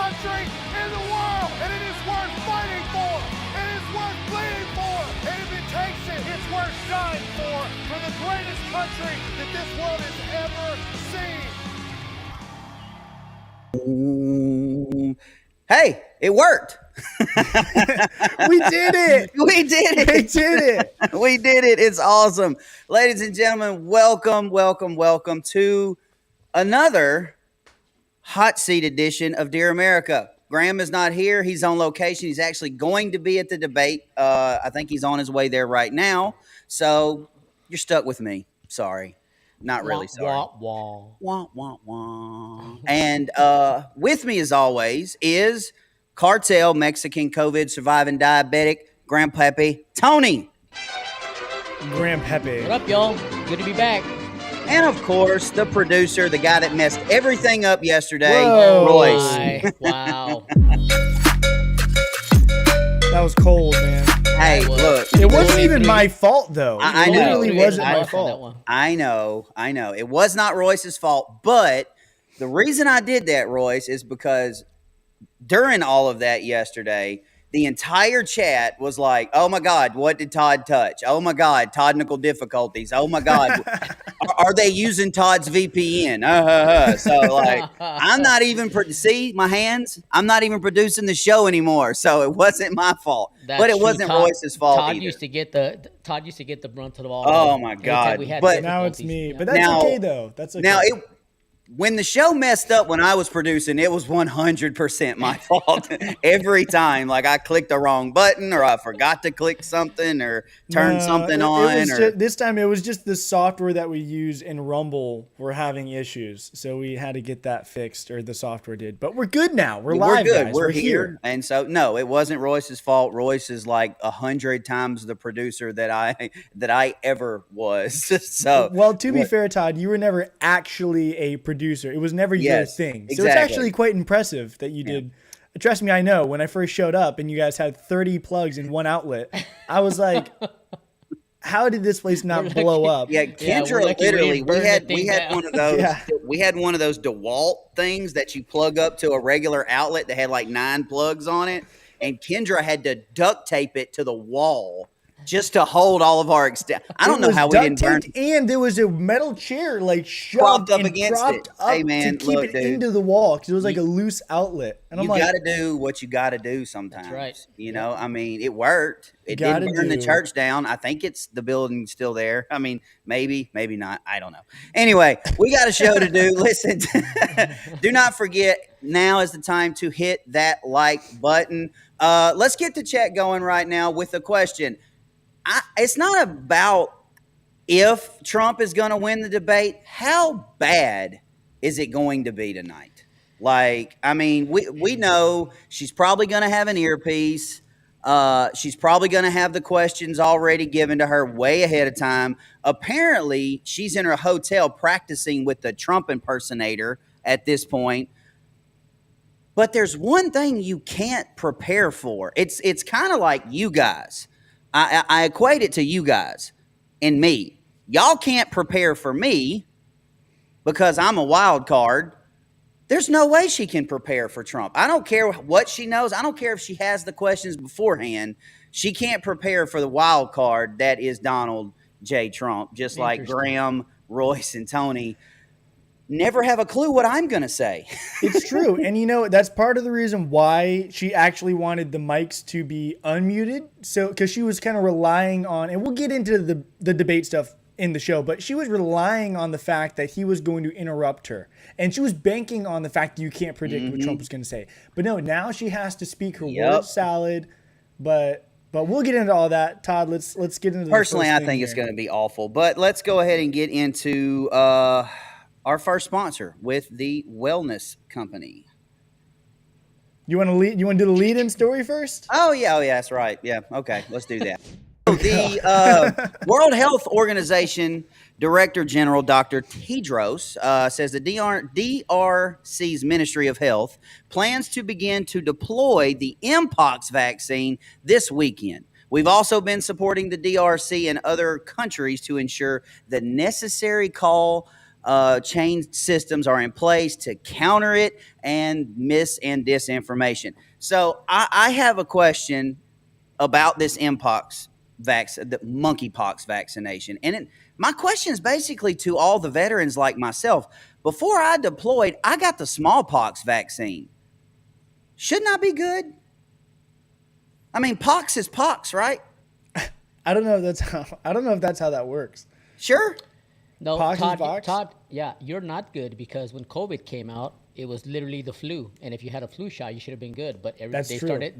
country in the world, and it is worth fighting for. It is worth bleeding for, and if it takes it, it's worth dying for the greatest country that this world has ever seen. Hey, it worked. We did it. We did it. We did it. We did it. It's awesome. Ladies and gentlemen, welcome to another hot seat edition of Dear America. Graham is not here. He's on location. He's actually going to be at the debate. I think he's on his way there right now. So you're stuck with me. Sorry. Not really sorry. Wah, Wah, wah, wah. And with me, as always, is Cartel Mexican COVID surviving diabetic Grandpappy Tony. Grandpappy. What up, y'all? Good to be back. And of course, the producer, the guy that messed everything up yesterday, Whoa. Royce. Wow. That was cold, man. Hey, look. It wasn't even my fault, though. I It know. literally wasn't I- my fault. I know. It was not Royce's fault, but the reason I did that, Royce, is because during all of that yesterday, the entire chat was like, oh my God, what did Todd touch? Oh my God, technical difficulties. Oh my God, are they using Todd's VPN? So like, I'm not even, see my hands? I'm not even producing the show anymore. So it wasn't my fault, That's but it true. wasn't Todd- Royce's fault Todd either. used to get the brunt of the ball. Oh, my Anytime God. we had But- Now it's difficulties, me. yeah. But that's Now- okay, though. That's okay. Now, when the show messed up when I was producing, it was 100% my fault every time. Like I clicked the wrong button, or I forgot to click something, or turn something on. This time it was just the software that we use in Rumble were having issues, so we had to get that fixed, or the software did. But we're good now. We're live, good. guys. We're here. And so, no, it wasn't Royce's fault. Royce is like 100 times the producer that I ever was. So, Well, to be fair, Todd, you were never actually a producer. It was never your Yes, thing. So exactly. it's actually quite impressive that you did. Trust me, I know. When I first showed up and you guys had 30 plugs in one outlet, I was like, how did this place not blow up? yeah, we're Kendra, lucky we literally, didn't we burn had the thing down. one of those. Yeah. We had one of those DeWalt things that you plug up to a regular outlet that had like 9 plugs on it, and Kendra had to duct tape it to the wall just to hold all of our I don't know how we didn't burn. And there was a metal chair like shoved Propped up and against propped it. up Hey, man, to keep look, it dude. into the wall because it was like a loose outlet. And I'm You like, got to do what you got to do sometimes. That's right. You know, I mean, it worked. It Gotta didn't burn the do. church down. I think the building's still there. I mean, maybe not. I don't know. Anyway, we got a show to do. Listen, do not forget, now is the time to hit that like button. Let's get the chat going right now with a question. It's not about if Trump is going to win the debate. How bad is it going to be tonight? Like, I mean, we know she's probably going to have an earpiece. She's probably going to have the questions already given to her way ahead of time. Apparently, she's in her hotel practicing with the Trump impersonator at this point. But there's one thing you can't prepare for. It's kind of like you guys. I equate it to you guys and me. Y'all can't prepare for me because I'm a wild card. There's no way she can prepare for Trump. I don't care what she knows. I don't care if she has the questions beforehand. She can't prepare for the wild card that is Donald J. Trump, just like Graham, Royce, and Tony never have a clue what I'm going to say. it's true. And you know, that's part of the reason why she actually wanted the mics to be unmuted. So, because she was kind of relying on, and we'll get into the debate stuff in the show, but she was relying on the fact that he was going to interrupt her. And she was banking on the fact that you can't predict what Trump was going to say. But no, now she has to speak her word salad. But we'll get into all that. Todd, let's get into Personally, the I first think thing it's here. going to be awful. But let's go ahead and get into our first sponsor with the Wellness Company. You want to do the lead-in story first? Oh, yeah, that's right. Yeah, okay, let's do that. The World Health Organization Director General Dr. Tedros says the DRC's Ministry of Health plans to begin to deploy the Mpox vaccine this weekend. We've also been supporting the DRC and other countries to ensure the necessary call chain systems are in place to counter it and mis and disinformation. So I have a question about this the monkeypox vaccination. And my question is basically to all the veterans like myself. Before I deployed, I got the smallpox vaccine. Shouldn't I be good? I mean, pox is pox, right? I don't know if that's how that works. Sure. No, Pox is Todd, pox? Todd, yeah, you're not good because when COVID came out, it was literally the flu, and if you had a flu shot, you should have been good. But That's they true.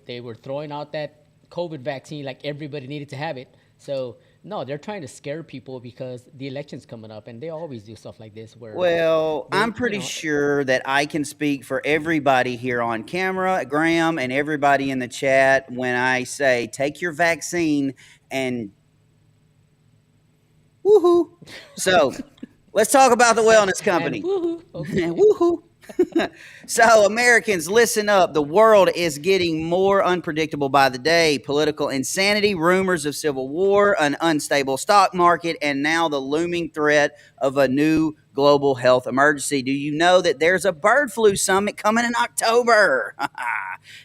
they were throwing out that COVID vaccine like everybody needed to have it. So no, they're trying to scare people because the election's coming up, and they always do stuff like this where Well, they, I'm you pretty know, sure that I can speak for everybody here on camera, Graham, and everybody in the chat when I say take your vaccine and woohoo. So let's talk about the wellness and company. woohoo, okay. Woohoo. So, Americans, listen up. The world is getting more unpredictable by the day. Political insanity, rumors of civil war, an unstable stock market, and now the looming threat of a new global health emergency. Do you know that there's a bird flu summit coming in October?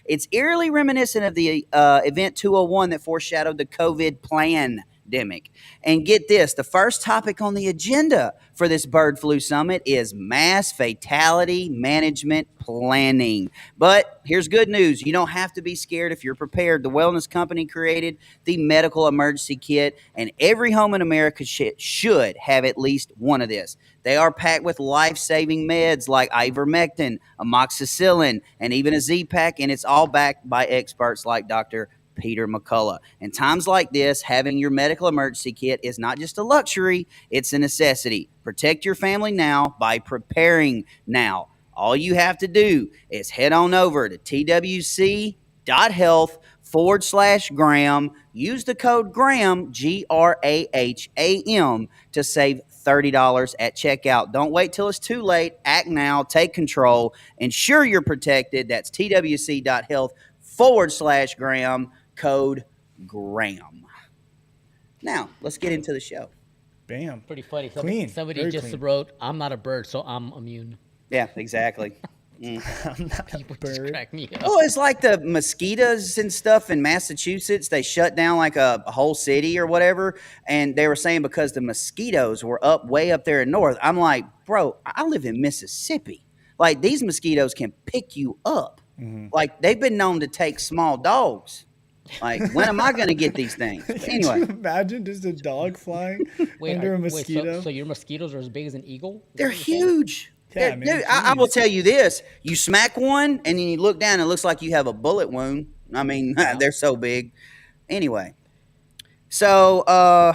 It's eerily reminiscent of the Event 201 that foreshadowed the COVID pandemic. And get this, the first topic on the agenda for this bird flu summit is mass fatality management planning. But here's good news. You don't have to be scared if you're prepared. The wellness company created the medical emergency kit, and every home in America should have at least one of this. They are packed with life-saving meds like ivermectin, amoxicillin, and even a Z-Pack, and it's all backed by experts like Dr. Peter McCullough. In times like this, having your medical emergency kit is not just a luxury, it's a necessity. Protect your family now by preparing now. All you have to do is head on over to twc.health/Graham. Use the code Graham, GRAHAM, to save $30 at checkout. Don't wait till it's too late. Act now. Take control. Ensure you're protected. That's twc.health/Graham, code Graham. Now, let's get into the show. Bam. Pretty funny. Clean. Somebody Very just clean. wrote, "I'm not a bird, so I'm immune." Yeah, exactly. I'm not a People just bird. crack me up. Well, it's like the mosquitoes and stuff in Massachusetts. They shut down like a whole city or whatever. And they were saying because the mosquitoes were way up there in north. I'm like, bro, I live in Mississippi. Like, these mosquitoes can pick you up. Like, they've been known to take small dogs. Like, when am I going to get these things? But Can you anyway, imagine just a dog flying under a mosquito? so your mosquitoes are as big as an eagle? they're huge. Yeah, man, Dude, I will jeez. tell you this. You smack one, and then you look down, and it looks like you have a bullet wound. I mean, they're so big. Anyway, so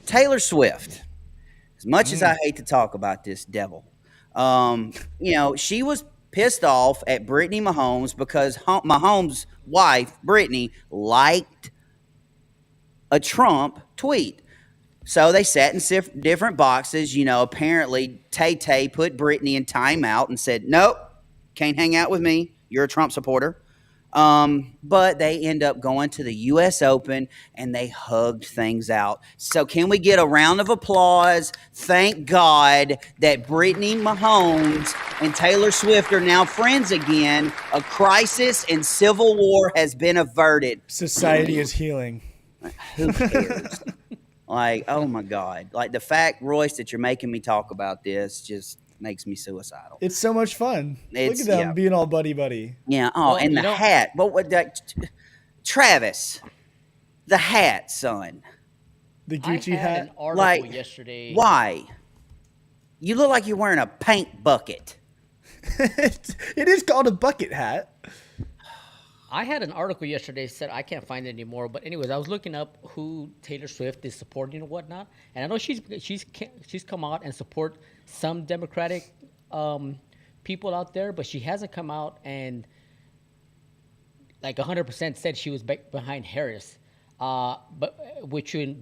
Taylor Swift, as much as I hate to talk about this devil, she was pissed off at Britney Mahomes because Mahomes' wife, Britney, liked a Trump tweet. So they sat in different boxes. Apparently Tay-Tay put Britney in timeout and said, nope, can't hang out with me. You're a Trump supporter. But they end up going to the U.S. Open and they hugged things out. So can we get a round of applause? Thank God that Britney Mahomes and Taylor Swift are now friends again. A crisis and civil war has been averted. Society is healing. Who cares? Like, oh my God. Like, the fact, Royce, that you're making me talk about this just makes me suicidal. It's so much fun. Look It's- at them yeah. being all buddy. Yeah. Oh, Well, and you the know- hat. But what that Travis, the hat, son. The I Gucci had an hat. article Like, yesterday. why? You look like you're wearing a paint bucket. It is called a bucket hat. I had an article yesterday said I can't find it anymore. But anyways, I was looking up who Taylor Swift is supporting and whatnot, and I know she's come out and support some Democratic people out there, but she hasn't come out and like 100% said she was behind Harris. But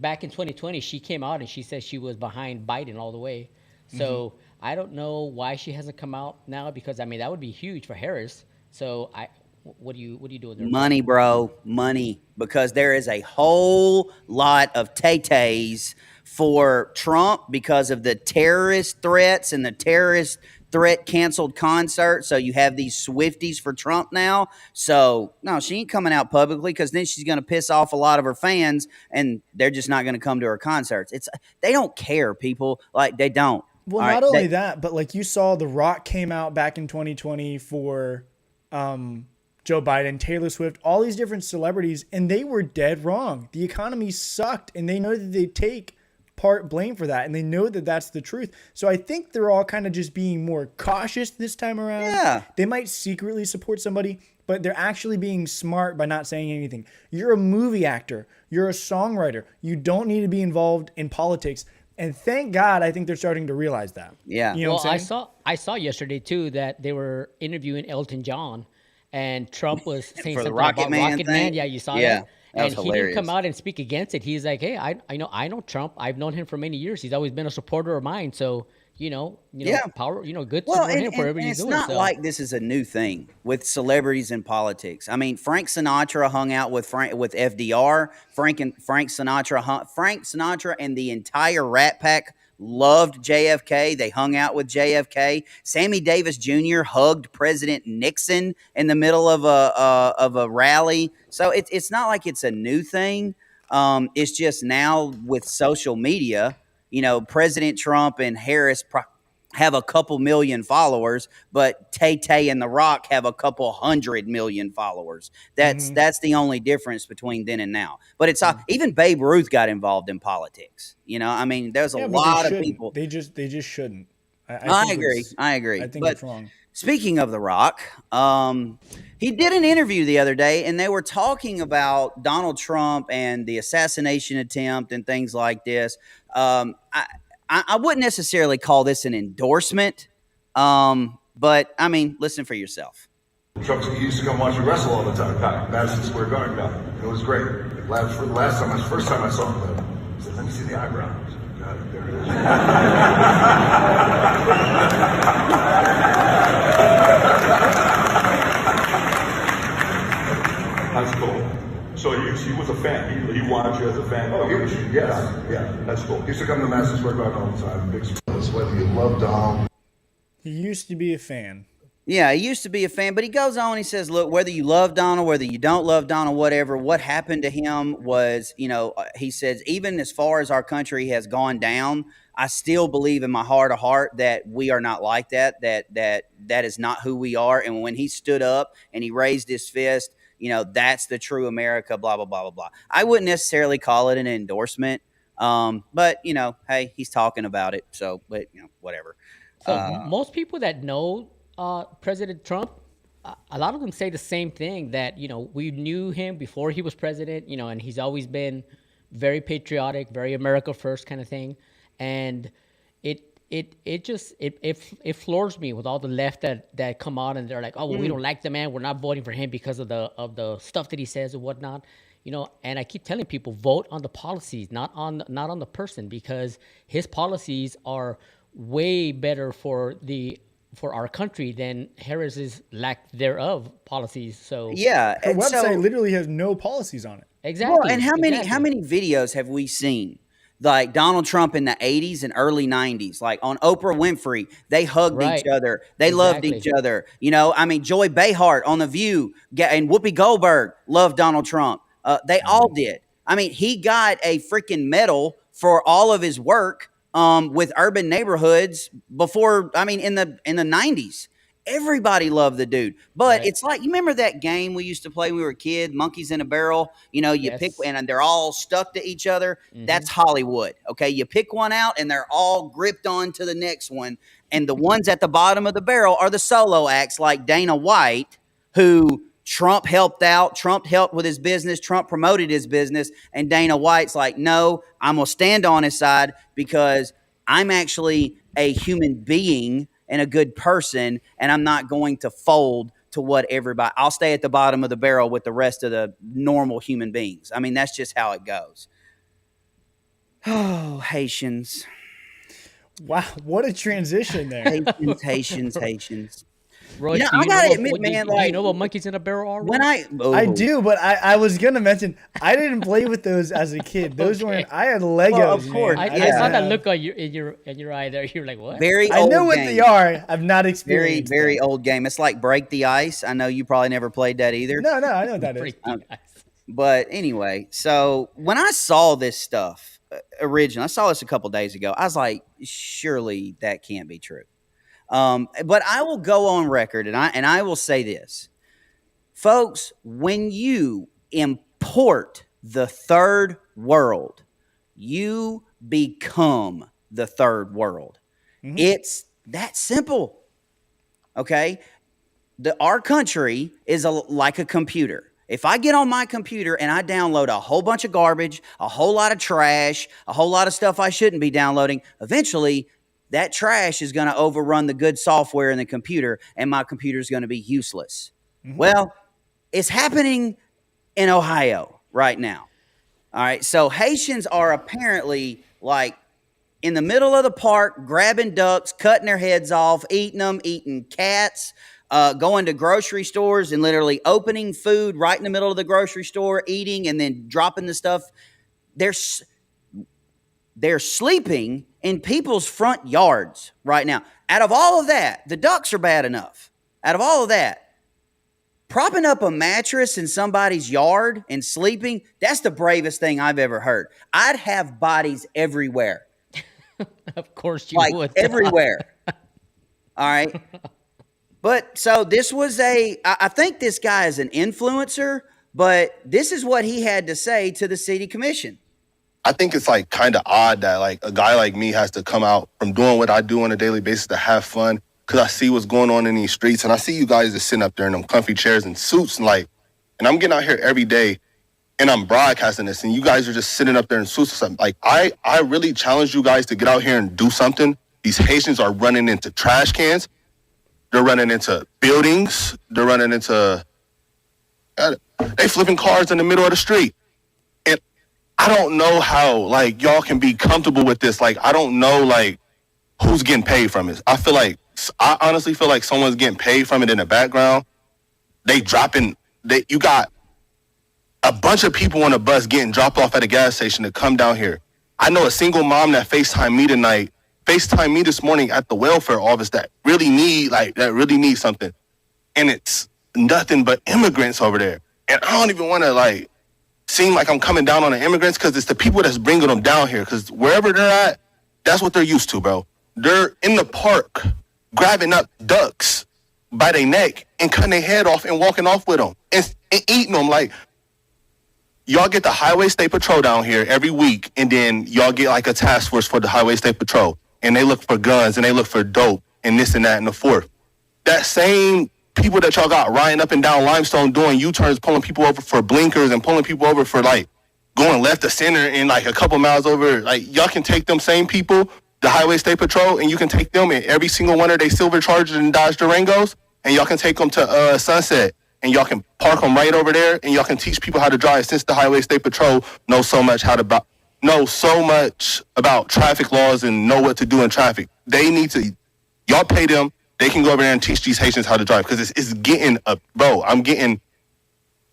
back in 2020, she came out and she said she was behind Biden all the way. So I don't know why she hasn't come out now because I mean that would be huge for Harris. So What do you do in there? Money, bro, money. Because there is a whole lot of tay-tays for Trump because of the terrorist threats and the terrorist threat canceled concert. So you have these Swifties for Trump now. So no, she ain't coming out publicly because then she's going to piss off a lot of her fans, and they're just not going to come to her concerts. They don't care, people. Like, they don't. Well, All right, not only that, but like you saw, The Rock came out back in 2020 for Joe Biden, Taylor Swift, all these different celebrities, and they were dead wrong. The economy sucked, and they know that they take part blame for that, and they know that that's the truth. So I think they're all kind of just being more cautious this time around. Yeah. They might secretly support somebody, but they're actually being smart by not saying anything. You're a movie actor. You're a songwriter. You don't need to be involved in politics. And thank God, I think they're starting to realize that. Yeah. You know Well, what I'm saying? I saw yesterday too that they were interviewing Elton John, and Trump was saying For the something Rocket about Man Rocket thing? Man. Yeah, you saw Yeah, that. that was And he didn't come hilarious. out and speak against it. He's like, hey, I know Trump. I've known him for many years. He's always been a supporter of mine. So Yeah. power, good Well, support him for and everything he's it's doing. not So. like this is a new thing with celebrities in politics. I mean, Frank Sinatra hung out with FDR. Frank Sinatra and the entire Rat Pack loved JFK. They hung out with JFK. Sammy Davis Jr. hugged President Nixon in the middle of a rally. So it's not like it's a new thing. It's just now with social media. President Trump and Harris have a couple million followers, but Tay and The Rock have a couple 100 million followers. That's the only difference between then and now. But it's even Babe Ruth got involved in politics. I mean, there's a Yeah, but lot they of shouldn't. people. They just shouldn't. I think agree. it's- I agree. I think But it's wrong. speaking of The Rock, he did an interview the other day, and they were talking about Donald Trump and the assassination attempt and things like this. I wouldn't necessarily call this an endorsement, but I mean, listen for yourself. Trump used to come watch me wrestle all the time, Madison Square Garden. It was great. First time I saw him, he said, "Let me see the eyebrow." I said, "Got it, there it is." That's cool. So he was a fan. He wanted you as a fan. Oh, yes, yeah. That's cool. He used to come to Madison Square Garden all the time. Big sports, whether you love Donald. He used to be a fan. Yeah, he used to be a fan, but he goes on. He says, "Look, whether you love Donald, whether you don't love Donald, whatever, what happened to him was, he says, even as far as our country has gone down, I still believe in my heart of heart that we are not like that. That is not who we are. And when he stood up and he raised his fist, that's the true America. Blah blah blah blah blah. I wouldn't necessarily call it an endorsement, but hey, he's talking about it, so but whatever." So most people that know President Trump, a lot of them say the same thing, that we knew him before he was president, and he's always been very patriotic, very America first kind of thing, and it floors me with all the left that come out and they're like, oh well, we don't like the man, we're not voting for him because of the stuff that he says and whatnot. And I keep telling people, vote on the policies, not on the person, because his policies are way better for our country than Harris's lack thereof policies. So Yeah, Her and website so- literally has no policies on it. exactly. Well, and how exactly. many videos have we seen? Like Donald Trump in the 80s and early 90s, like on Oprah Winfrey, they hugged Right. each other. They loved Exactly. each other. I mean, Joy Behar on The View and Whoopi Goldberg loved Donald Trump. They all did. I mean, he got a freaking medal for all of his work with urban neighborhoods before, in the 90s. Everybody loved the dude. But Right. it's like, you remember that game we used to play when we were a kid, Monkeys in a Barrel? You Yes. pick, and they're all stuck to each other. That's Hollywood. Okay. You pick one out and they're all gripped on to the next one. And the ones at the bottom of the barrel are the solo acts like Dana White, who Trump helped out. Trump helped with his business. Trump promoted his business. And Dana White's like, no, I'm going to stand on his side because I'm actually a human being and a good person, and I'm not going to fold to what everybody. I'll stay at the bottom of the barrel with the rest of the normal human beings. I mean, that's just how it goes. Oh, Haitians. Wow, what a transition there. Haitians. Royce, You know, do I you know gotta what, admit, man, do you like know what monkeys in a barrel are? when Royce? I oh, do, but I was gonna mention I didn't play with those as a kid. Those Okay. weren't. I had Legos, of course, man. I didn't saw yeah. that have- look on your eye there. You're like, what? Very I know old what they game. are. I've not Very, experienced. very them. old game. It's like Break the Ice. I know you probably never played that either. No, I know what that is. Break the ice. But anyway, so when I saw this stuff originally, I saw this a couple days ago. I was like, surely that can't be true. But I will go on record and I will say this, folks: when you import the third world, you become the third world. It's that simple. Okay, our country is like a computer. If I get on my computer and I download a whole bunch of garbage, a whole lot of trash, a whole lot of stuff I shouldn't be downloading, eventually that trash is going to overrun the good software in the computer and my computer is going to be useless. Well, it's happening in Ohio right now. All right. So Haitians are apparently like in the middle of the park, grabbing ducks, cutting their heads off, eating them, eating cats, going to grocery stores and literally opening food right in the middle of the grocery store, eating and then dropping the stuff. They're sleeping in people's front yards right now. Out of all of that, the ducks are bad enough. Out of all of that, propping up a mattress in somebody's yard and sleeping, that's the bravest thing I've ever heard. I'd have bodies everywhere. Of course you Like would. everywhere. All right. But so this was I think this guy is an influencer, but this is what he had to say to the city commission. I think it's like kind of odd that like a guy like me has to come out from doing what I do on a daily basis to have fun because I see what's going on in these streets and I see you guys just sitting up there in them comfy chairs and suits and I'm getting out here every day and I'm broadcasting this and you guys are just sitting up there in suits or something. Like I really challenge you guys to get out here and do something. These Haitians are running into trash cans. They're running into buildings. They're running into, they flipping cars in the middle of the street. And I don't know how, like, y'all can be comfortable with this. Like, I don't know, like, who's getting paid from it. I honestly feel like someone's getting paid from it in the background. You got a bunch of people on a bus getting dropped off at a gas station to come down here. I know a single mom that FaceTimed me this morning at the welfare office that really need something. And it's nothing but immigrants over there. And I don't even want to like seem like I'm coming down on the immigrants because it's the people that's bringing them down here. Because wherever they're at, that's what they're used to, bro. They're in the park grabbing up ducks by their neck and cutting their head off and walking off with them and eating them. Like, y'all get the Highway State Patrol down here every week, and then y'all get like a task force for the Highway State Patrol. And they look for guns and they look for dope and this and that and the fourth. That same people that y'all got riding up and down Limestone doing U-turns, pulling people over for blinkers and pulling people over for like going left to center and like a couple miles over. Like y'all can take them same people, the Highway State Patrol, and you can take them in every single one of their silver Chargers and Dodge Durangos, and y'all can take them to Sunset and y'all can park them right over there and y'all can teach people how to drive since the Highway State Patrol knows so much about traffic laws and know what to do in traffic. Y'all pay them, they can go over there and teach these Haitians how to drive because it's getting bro, I'm getting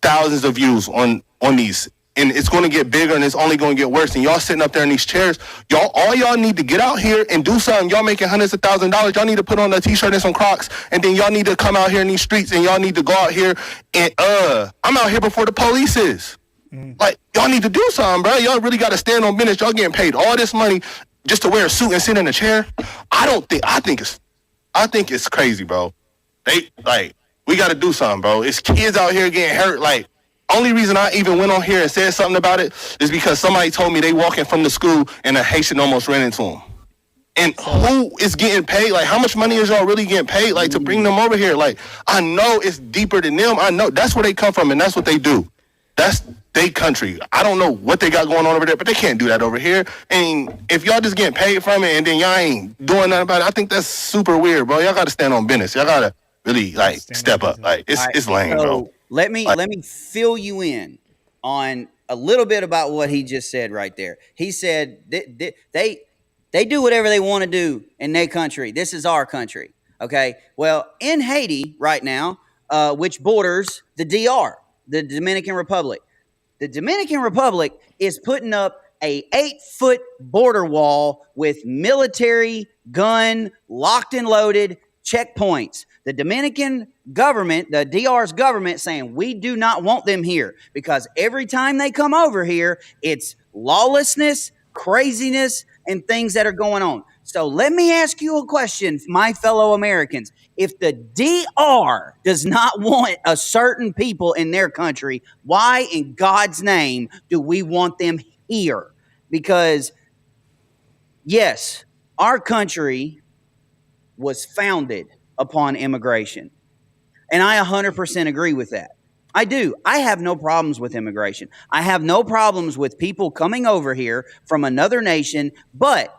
thousands of views on these and it's going to get bigger and it's only going to get worse and y'all sitting up there in these chairs, all y'all need to get out here and do something. Y'all making hundreds of thousands of dollars. Y'all need to put on a t-shirt and some Crocs and then y'all need to come out here in these streets and y'all need to go out here and I'm out here before the police is. Like, y'all need to do something, bro. Y'all really got to stand on business. Y'all getting paid all this money just to wear a suit and sit in a chair. I think it's crazy, bro. We got to do something, bro. It's kids out here getting hurt. Like, only reason I even went on here and said something about it is because somebody told me they walking from the school and a Haitian almost ran into them. And who is getting paid? Like, how much money is y'all really getting paid, like, to bring them over here? Like, I know it's deeper than them. I know that's where they come from and that's what they do. That's their country. I don't know what they got going on over there, but they can't do that over here. And if y'all just getting paid from it and then y'all ain't doing nothing about it, I think that's super weird, bro. Y'all got to stand on business. Y'all got to really, like, step up. Like, it's lame, bro. Let me fill you in on a little bit about what he just said right there. He said they do whatever they want to do in their country. This is our country. Okay. Well, in Haiti right now, which borders the DR, the Dominican Republic, the Dominican Republic is putting up a 8-foot border wall with military gun locked and loaded checkpoints. The Dominican government, the DR's government, saying we do not want them here because every time they come over here, it's lawlessness, craziness, and things that are going on. So let me ask you a question, my fellow Americans. If the DR does not want a certain people in their country, why in God's name do we want them here? Because, yes, our country was founded upon immigration. And I 100% agree with that. I do. I have no problems with immigration. I have no problems with people coming over here from another nation, but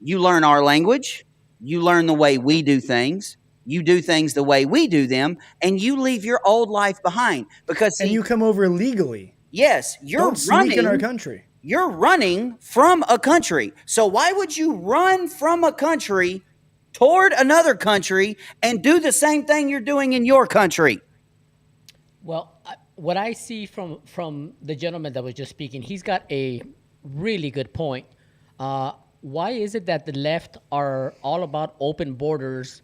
you learn our language, you learn the way we do things, you do things the way we do them, and you leave your old life behind. Because And you come over legally. yes, you're Don't sneak in our running. country. You're running from a country. So why would you run from a country toward another country and do the same thing you're doing in your country? Well, what I see from the gentleman that was just speaking, he's got a really good point. Why is it that the left are all about open borders,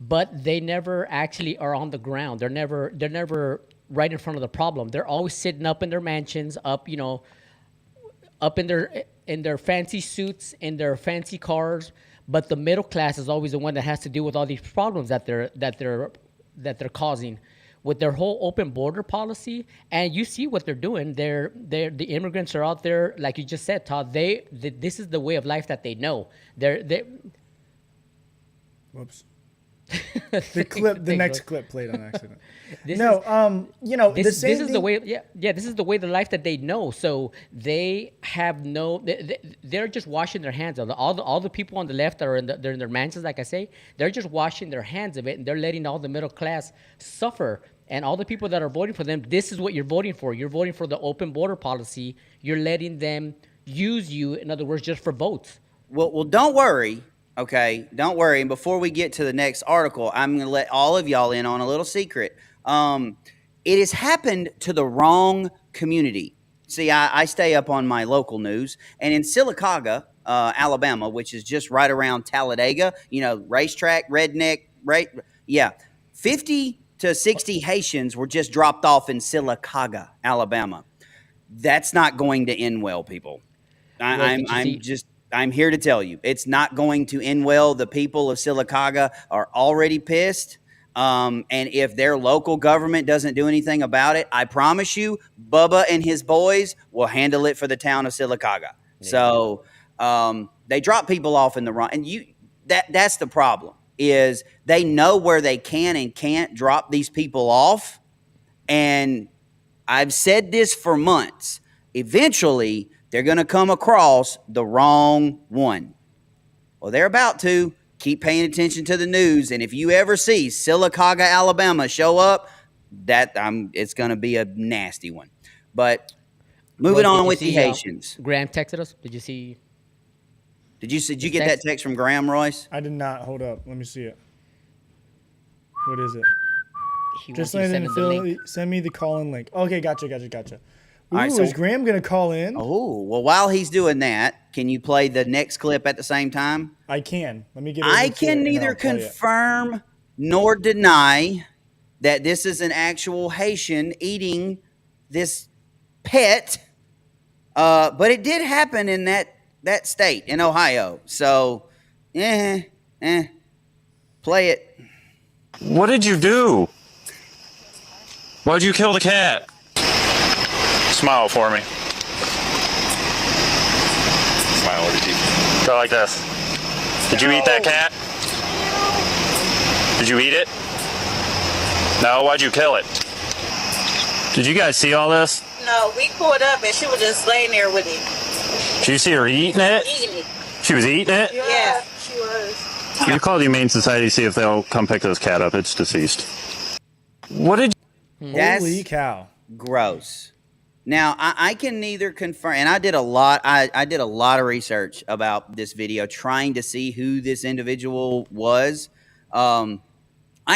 but they never actually are on the ground? They're never right in front of the problem. They're always sitting up in their mansions, up in their fancy suits, in their fancy cars. But the middle class is always the one that has to deal with all these problems that they're causing with their whole open border policy. And you see what they're doing. The immigrants are out there, like you just said, Todd. This is the way of life that they know. Whoops. The next clip played on accident. This This is the way. Yeah. This is the way the life that they know. So they have they're just washing their hands of it. All the people on the left that are they're in their mansions, like I say, they're just washing their hands of it, and they're letting all the middle class suffer. And all the people that are voting for them, this is what you're voting for. You're voting for the open border policy. You're letting them use you, in other words, just for votes. Well, don't worry. Okay, don't worry. And before we get to the next article, I'm going to let all of y'all in on a little secret. It has happened to the wrong community. See, I stay up on my local news, and in Sylacauga, Alabama, which is just right around Talladega, racetrack, redneck, right? Yeah, 50 to 60 Haitians were just dropped off in Sylacauga, Alabama. That's not going to end well, people. I'm here to tell you, it's not going to end well. The people of Sylacauga are already pissed. And if their local government doesn't do anything about it, I promise you, Bubba and his boys will handle it for the town of Sylacauga. Yeah. So they drop people off in the wrong. And that's the problem, is they know where they can and can't drop these people off. And I've said this for months. Eventually, they're going to come across the wrong one. Well, they're about to. Keep paying attention to the news, and if you ever see Sylacauga, Alabama show up, it's going to be a nasty one. But moving on with the Haitians. Graham texted us. Did you see? Did you get that text from Graham, Royce? I did not. Hold up. Let me see it. What is it? Just send me the call-in link. Okay, gotcha. Ooh, all right, so, is Graham going to call in? Oh, well, while he's doing that, can you play the next clip at the same time? I can. Let me get it. I can neither confirm nor deny that this is an actual Haitian eating this pet, but it did happen in that state, in Ohio. So, play it. What did you do? Why'd you kill the cat? Smile for me. Smile with your teeth. Go like this. Did you eat that cat? Did you eat it? No, why'd you kill it? Did you guys see all this? No, we pulled up and she was just laying there with it. Did you see her eating it? Eating it. She was eating it? Yeah, she was. You call the Humane Society to see if they'll come pick this cat up. It's deceased. What did you... Holy cow. Gross. Now, I can neither confirm, and I did a lot. I did a lot of research about this video, trying to see who this individual was. I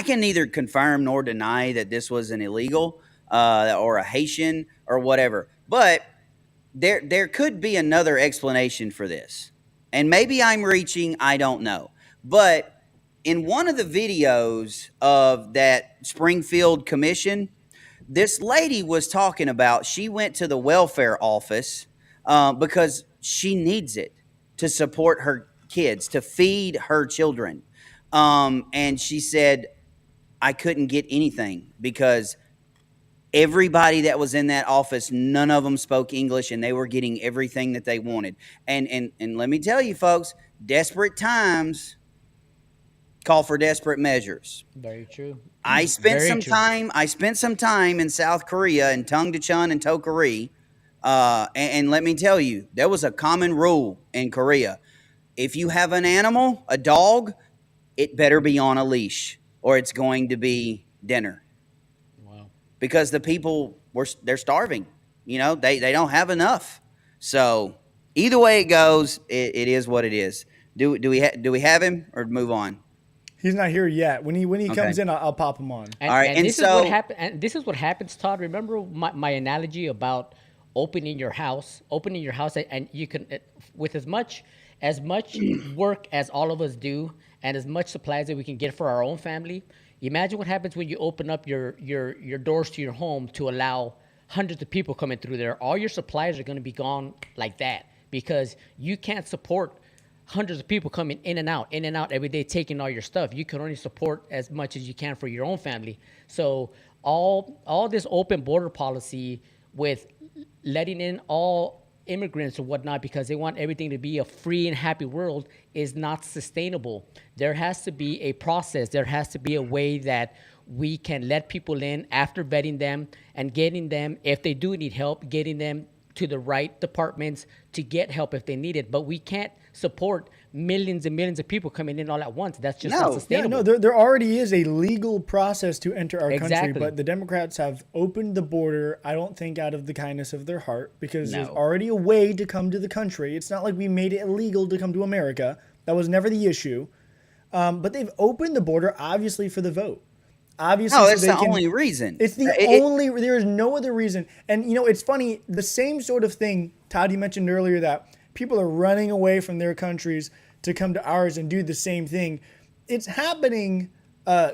can neither confirm nor deny that this was an illegal or a Haitian or whatever. But there could be another explanation for this, and maybe I'm reaching. I don't know, but in one of the videos of that Springfield Commission, this lady was talking about she went to the welfare office because she needs it to support her kids, to feed her children. And she said, I couldn't get anything because everybody that was in that office, none of them spoke English, and they were getting everything that they wanted. And let me tell you, folks, desperate times call for desperate measures. Very true. I spent Very some true. time. I spent some time in South Korea, in Tungdecheon and Tokari, and let me tell you, there was a common rule in Korea: if you have an animal, a dog, it better be on a leash, or it's going to be dinner. Wow. Because the people they're starving. You know, they don't have enough. So either way it goes, it is what it is. Do we have him or move on? He's not here yet. When he comes Okay. in, I'll pop him on. And, All right, and this is so- what happens. And this is what happens, Todd. Remember my analogy about opening your house, and you can, with as much work as all of us do, and as much supplies that we can get for our own family. Imagine what happens when you open up your doors to your home to allow hundreds of people coming through there. All your supplies are going to be gone like that because you can't support hundreds of people coming in and out every day, taking all your stuff. You can only support as much as you can for your own family. So all this open border policy with letting in all immigrants or whatnot because they want everything to be a free and happy world is not sustainable. There has to be a process. There has to be a way that we can let people in after vetting them and getting them, if they do need help, getting them to the right departments to get help if they need it. But we can't support millions and millions of people coming in all at once. That's just No. not Yeah, sustainable. There already is a legal process to enter our country, Exactly. but the Democrats have opened the border, I don't think out of the kindness of their heart, because there's No. already a way to come to the country. It's not like we made it illegal to come to America. That was never the issue. But they've opened the border, obviously, for the vote. Obviously, No, so that's they the can- only reason. It's the only. There is no other reason. And you know, it's funny. The same sort of thing, Todd. You mentioned earlier that people are running away from their countries to come to ours and do the same thing. It's happening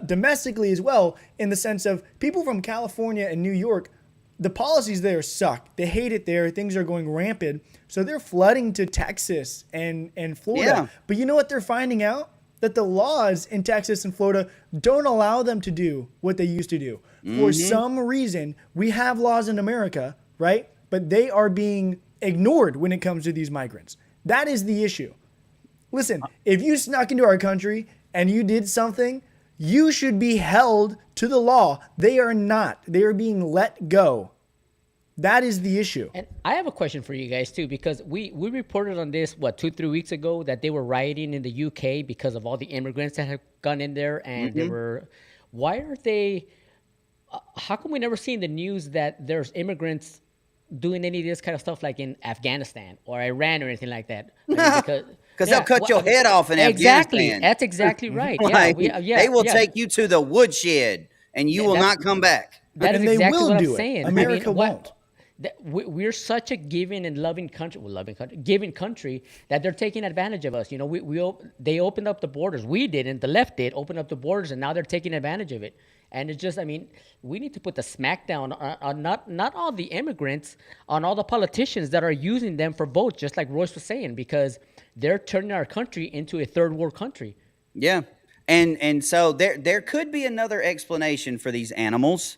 domestically as well, in the sense of people from California and New York. The policies there suck. They hate it there. Things are going rampant. So they're flooding to Texas and Florida. Yeah. But you know what they're finding out? That the laws in Texas and Florida don't allow them to do what they used to do. For some reason, we have laws in America, right? But they are being ignored when it comes to these migrants. That is the issue. Listen, if you snuck into our country and you did something, you should be held to the law. They are not. They are being let go. That is the issue. And I have a question for you guys too, because we reported on this 2-3 weeks ago that they were rioting in the UK because of all the immigrants that have gone in there, and they were. Why are they? How come we never see in the news that there's immigrants doing any of this kind of stuff like in Afghanistan or Iran or anything like that? I mean, Because they'll cut your head off in exactly. Afghanistan. That's exactly right. Like, they will yeah. take you to the woodshed, and you will that's- not come back. That is And they exactly will what I'm do it. saying. America won't. We're such a giving and loving country, giving country that they're taking advantage of us. You know, they opened up the borders. We didn't. The left did open up the borders, and now they're taking advantage of it. And it's just, I mean, we need to put the smackdown on not all the immigrants, on all the politicians that are using them for votes, just like Royce was saying, because they're turning our country into a third world country. Yeah, and so there could be another explanation for these animals.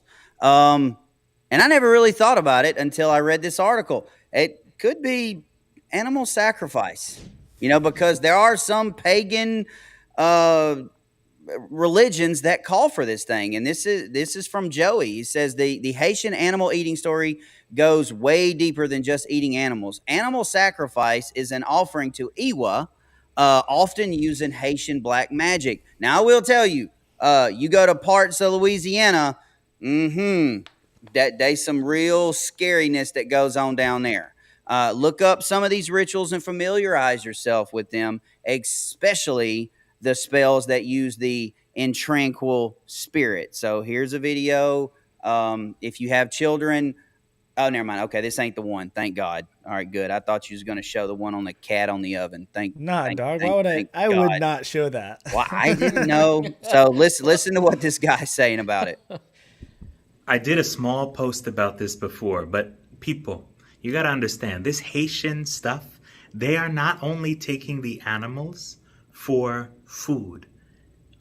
And I never really thought about it until I read this article. It could be animal sacrifice, you know, because there are some pagan religions that call for this thing. And this is from Joey. He says the Haitian animal eating story goes way deeper than just eating animals. Animal sacrifice is an offering to Iwa, often used in Haitian black magic. Now, I will tell you, you go to parts of Louisiana, There's some real scariness that goes on down there. Look up some of these rituals and familiarize yourself with them, especially the spells that use the intranquil spirit. So here's a video. If you have children, oh, never mind. Okay, this ain't the one. Thank God. All right, good. I thought you was going to show the one on the cat on the oven. Nah, dog. Why would I? I God. would not show that. Well, I didn't know. So listen to what this guy's saying about it. I did a small post about this before, but people, you got to understand this Haitian stuff, they are not only taking the animals for food.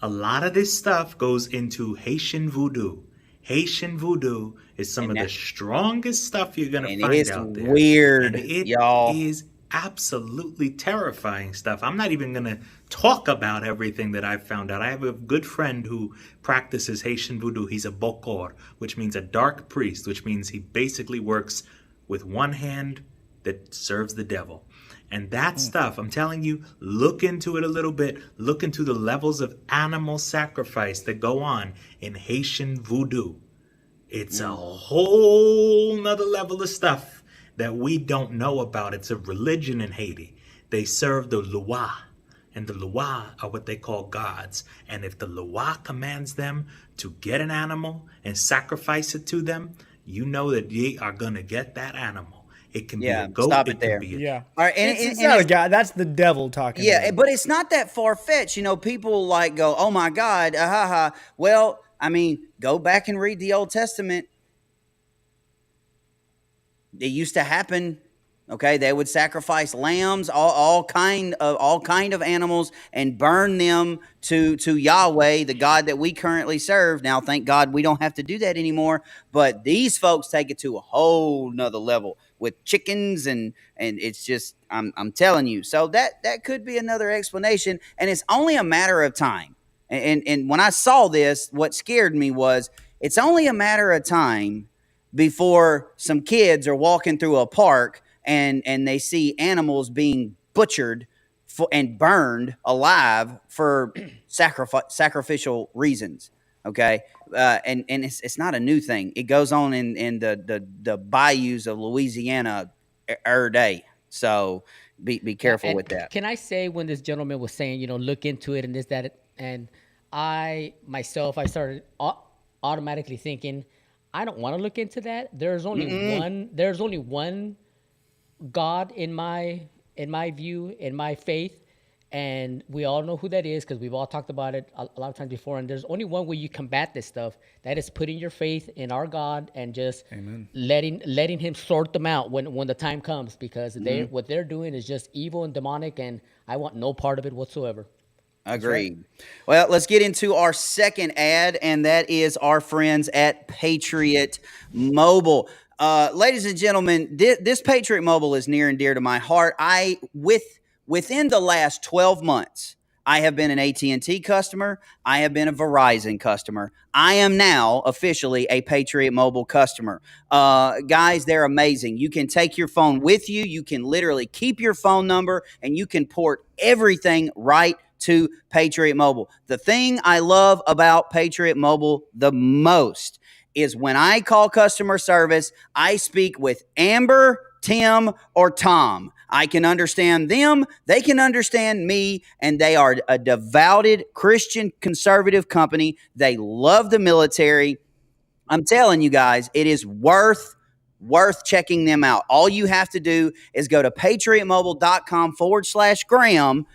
A lot of this stuff goes into Haitian voodoo. Haitian voodoo is some of the strongest stuff you're going to find out there. Weird, and it y'all. is absolutely terrifying stuff. I'm not even going to talk about everything that I've found out. I have a good friend who practices Haitian voodoo. He's a bokor, which means a dark priest, which means he basically works with one hand that serves the devil. And that stuff, I'm telling you, look into it a little bit. Look into the levels of animal sacrifice that go on in Haitian voodoo. It's a whole nother level of stuff that we don't know about. It's a religion in Haiti. They serve the Loa, and the Loa are what they call gods. And if the Loa commands them to get an animal and sacrifice it to them, you know that they are going to get that animal. It can be a goat. Stop it it there. Can be Yeah. All right, and It's not a guy. That's the devil talking. Yeah, but it's not that far fetched. You know, people like go, "Oh my God, Well, I mean, go back and read the Old Testament. It used to happen. Okay, they would sacrifice lambs, all kind of animals, and burn them to Yahweh, the God that we currently serve. Now, thank God we don't have to do that anymore. But these folks take it to a whole nother level with chickens, and it's just I'm telling you. So that could be another explanation, and it's only a matter of time. And when I saw this, what scared me was it's only a matter of time before some kids are walking through a park and they see animals being butchered and burned alive for sacrificial reasons. Okay, and it's not a new thing. It goes on in the bayous of Louisiana every day. So be careful with that. Can I say, when this gentleman was saying, look into it and this, that, and I started automatically thinking, I don't want to look into that. There's only one God in my view, in my faith, and we all know who that is because we've all talked about it a lot of times before. And there's only one way you combat this stuff. That is putting your faith in our God and just letting Him sort them out when the time comes, because what they're doing is just evil and demonic, and I want no part of it whatsoever. Agreed. Right. Well, let's get into our second ad, and that is our friends at Patriot Mobile. Ladies and gentlemen, this Patriot Mobile is near and dear to my heart. Within the last 12 months, I have been an AT&T customer. I have been a Verizon customer. I am now officially a Patriot Mobile customer. Guys, they're amazing. You can take your phone with you. You can literally keep your phone number, and you can port everything right to Patriot Mobile. The thing I love about Patriot Mobile the most is when I call customer service, I speak with Amber, Tim, or Tom. I can understand them, they can understand me, and they are a devoted Christian conservative company. They love the military. I'm telling you guys, it is worth checking them out. All you have to do is go to patriotmobile.com/Graham.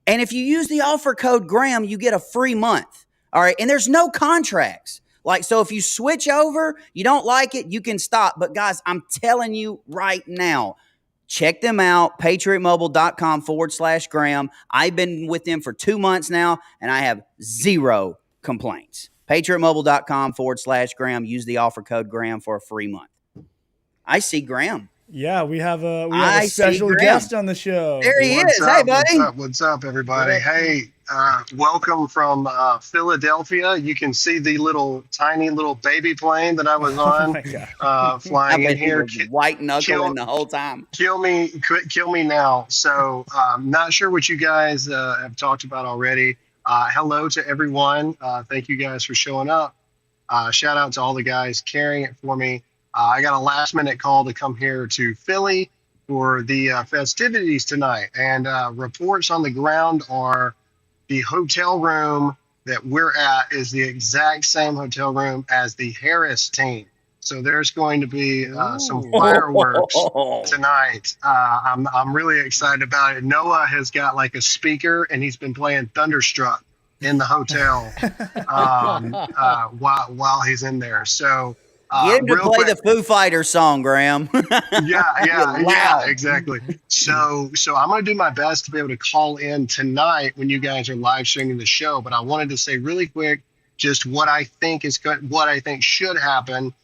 And if you use the offer code Graham, you get a free month. All right. And there's no contracts. So if you switch over, you don't like it, you can stop. But guys, I'm telling you right now, check them out. patriotmobile.com/Graham. I've been with them for 2 months now, and I have zero complaints. patriotmobile.com/Graham. Use the offer code Graham for a free month. I see Graham. Yeah, we have a special guest on the show. There he is. Hey, buddy. What's up, everybody? Hey, welcome from Philadelphia. You can see the tiny little baby plane that I was on flying in here. White knuckling the whole time. Kill me now. So not sure what you guys have talked about already. Hello to everyone. Thank you guys for showing up. Shout out to all the guys carrying it for me. I got a last minute call to come here to Philly for the festivities tonight, and reports on the ground are the hotel room that we're at is the exact same hotel room as the Harris team. So there's going to be some fireworks tonight. I'm really excited about it. Noah has got like a speaker, and he's been playing Thunderstruck in the hotel while he's in there. So Get him to real play quick, the Foo Fighters song, Graham. yeah, exactly. So I'm gonna do my best to be able to call in tonight when you guys are live streaming the show. But I wanted to say really quick just what I think is good, what I think should happen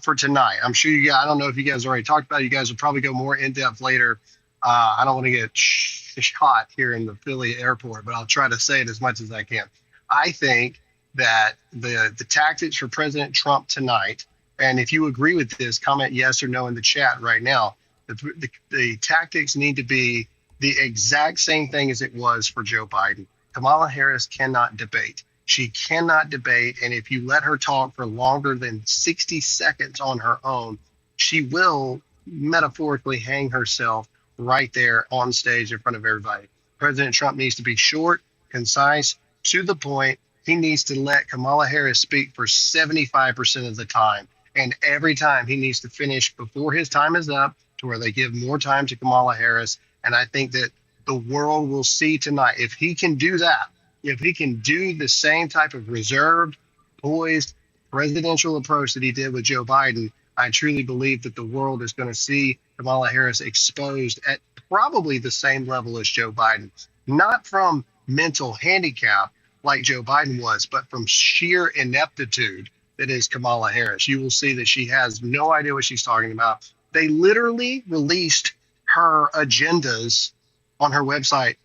for tonight. I'm sure you guys. I don't know if you guys already talked about it. You guys will probably go more in depth later. I don't want to get shot here in the Philly airport, but I'll try to say it as much as I can. I think that the tactics for President Trump tonight, and if you agree with this, comment yes or no in the chat right now. The tactics need to be the exact same thing as it was for Joe Biden. Kamala Harris cannot debate. She cannot debate, and if you let her talk for longer than 60 seconds on her own, she will metaphorically hang herself right there on stage in front of everybody. President Trump needs to be short, concise, to the point. He needs to let Kamala Harris speak for 75% of the time. And every time he needs to finish before his time is up to where they give more time to Kamala Harris. And I think that the world will see tonight, if he can do that, if he can do the same type of reserved, poised, presidential approach that he did with Joe Biden, I truly believe that the world is going to see Kamala Harris exposed at probably the same level as Joe Biden. Not from mental handicap like Joe Biden was, but from sheer ineptitude that is Kamala Harris. You will see that she has no idea what she's talking about. They literally released her agendas on her website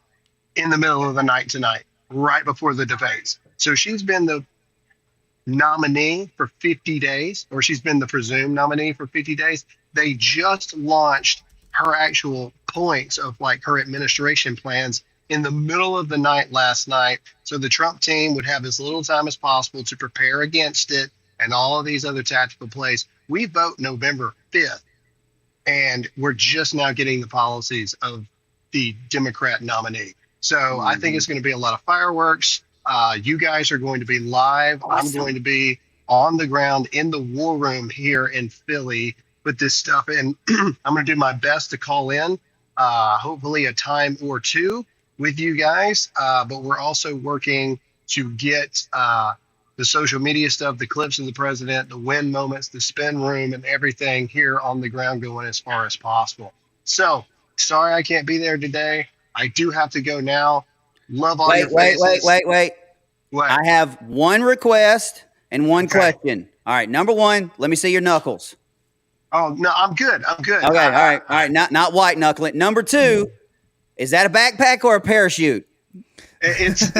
in the middle of the night tonight, right before the debates. So she's been the nominee for 50 days, or she's been the presumed nominee for 50 days. They just launched her actual points of like her administration plans in the middle of the night last night. So the Trump team would have as little time as possible to prepare against it and all of these other tactical plays. We vote November 5th, and we're just now getting the policies of the Democrat nominee. So I think it's going to be a lot of fireworks. You guys are going to be live. I'm going to be on the ground in the war room here in Philly with this stuff. And I'm going to do my best to call in, hopefully a time or two with you guys. But we're also working to get the social media stuff, the clips of the president, the win moments, the spin room, and everything here on the ground going as far as possible. So sorry I can't be there today. I do have to go now. Love all your faces. Wait. What? I have one request and one question. All right. Number one, let me see your knuckles. Oh, no, I'm good. Okay. All right. Not white knuckling. Number two, is that a backpack or a parachute? It's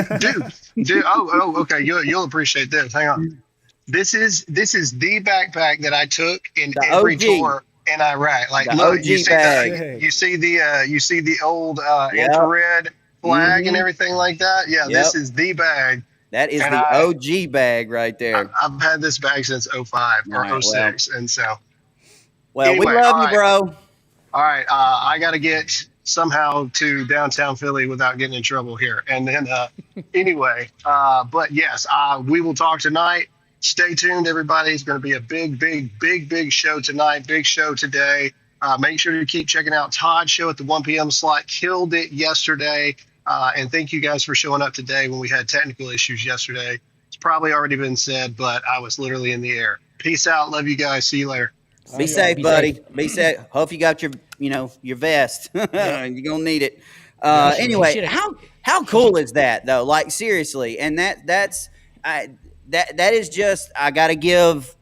dude. Oh, okay. You'll appreciate this. Hang on. This is the backpack that I took in every tour in Iraq. Like, look, you see that? You see the old infrared flag and everything like that. Yeah, this is the bag. That is the OG bag right there. I've had this bag since 05 or 06, and so. Well, anyway, we love you, bro. All right, I got to get somehow to downtown Philly without getting in trouble here. And then anyway, but yes, we will talk tonight. Stay tuned, everybody. It's going to be a big show tonight. Big show today. Make sure to keep checking out Todd's show at the 1 p.m. slot. Killed it yesterday. And thank you guys for showing up today when we had technical issues yesterday. It's probably already been said, but I was literally in the air. Peace out. Love you guys. See you later. Be safe, buddy. Be safe. Hope you got your vest. You're gonna need it. Anyway, how cool is that though? Like seriously, and that is just, I got to give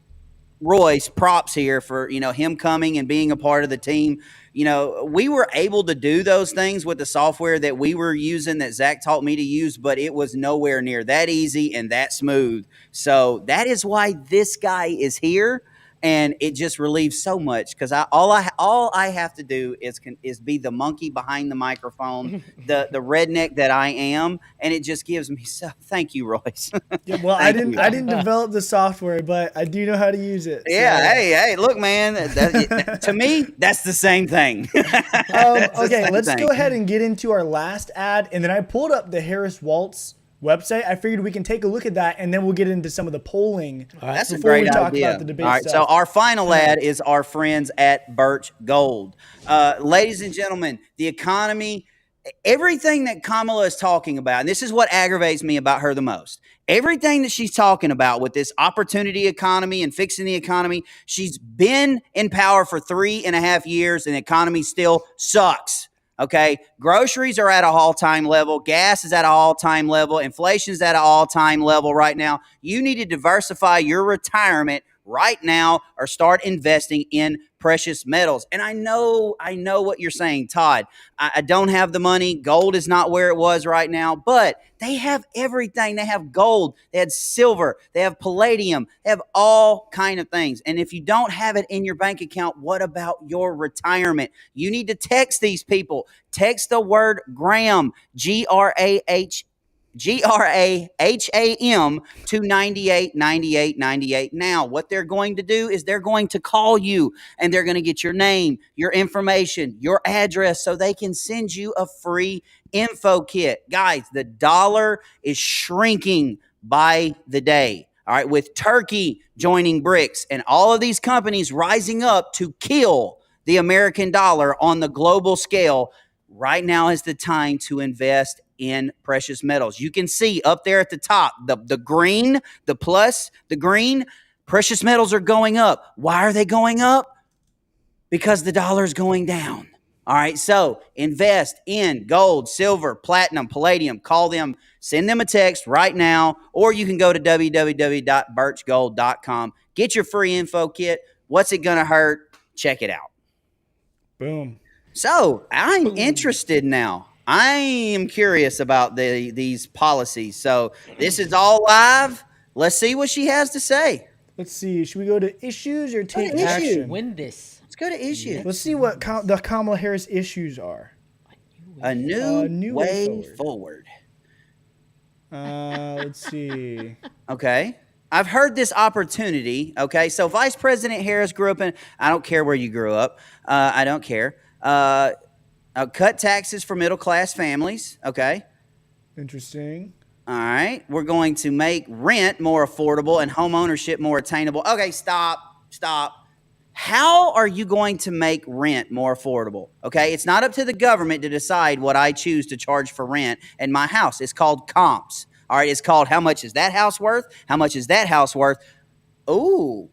Royce props here for him coming and being a part of the team. We were able to do those things with the software that we were using that Zach taught me to use, but it was nowhere near that easy and that smooth. So that is why this guy is here. and it just relieves so much because all I have to do is be the monkey behind the microphone, the redneck that I am, and it just gives me so. Thank you, Royce. Yeah, well, I Thank you. didn't develop the software, but I do know how to use it. Yeah, so. hey, look, man. To me, that's the same thing. Okay, let's go ahead and get into our last ad, and then I pulled up the Harris Waltz website. I figured we can take a look at that, and then we'll get into some of the polling. That's a before great we talk idea. about the debate All right, stuff. so our final ad is our friends at Birch Gold. Ladies and gentlemen, the economy, everything that Kamala is talking about, and this is what aggravates me about her the most. Everything that she's talking about with this opportunity economy and fixing the economy, she's been in power for 3.5 years, and the economy still sucks. Okay, groceries are at an all-time level. Gas is at an all-time level. Inflation is at an all-time level right now. You need to diversify your retirement right now or start investing in precious metals. And I know what you're saying, Todd. I don't have the money. Gold is not where it was right now, but they have everything. They have gold. They have silver. They have palladium. They have all kind of things. And if you don't have it in your bank account, what about your retirement? You need to text these people. Text the word Graham, GRAHAM to 989898. Now, what they're going to do is they're going to call you and they're going to get your name, your information, your address so they can send you a free info kit. Guys, the dollar is shrinking by the day. All right, with Turkey joining BRICS and all of these companies rising up to kill the American dollar on the global scale, right now is the time to invest in precious metals. You can see up there at the top, the green, the plus, the green, precious metals are going up. Why are they going up? Because the dollar is going down. All right, so invest in gold, silver, platinum, palladium. Call them, send them a text right now, or you can go to www.birchgold.com. Get your free info kit. What's it going to hurt? Check it out. Boom. So I'm interested now. I am curious about these policies. So this is all live. Let's see what she has to say. Let's see. Should we go to issues or take action? Win this. Let's go to issues. Let's see what the Kamala Harris issues are. A new way forward. Let's see. Okay. I've heard this opportunity. Okay. So Vice President Harris grew up in, I don't care where you grew up. I don't care. Cut taxes for middle-class families. Okay. Interesting. All right. We're going to make rent more affordable and home ownership more attainable. Okay, stop. How are you going to make rent more affordable? Okay, it's not up to the government to decide what I choose to charge for rent in my house. It's called comps. All right, it's called how much is that house worth? How much is that house worth? Ooh.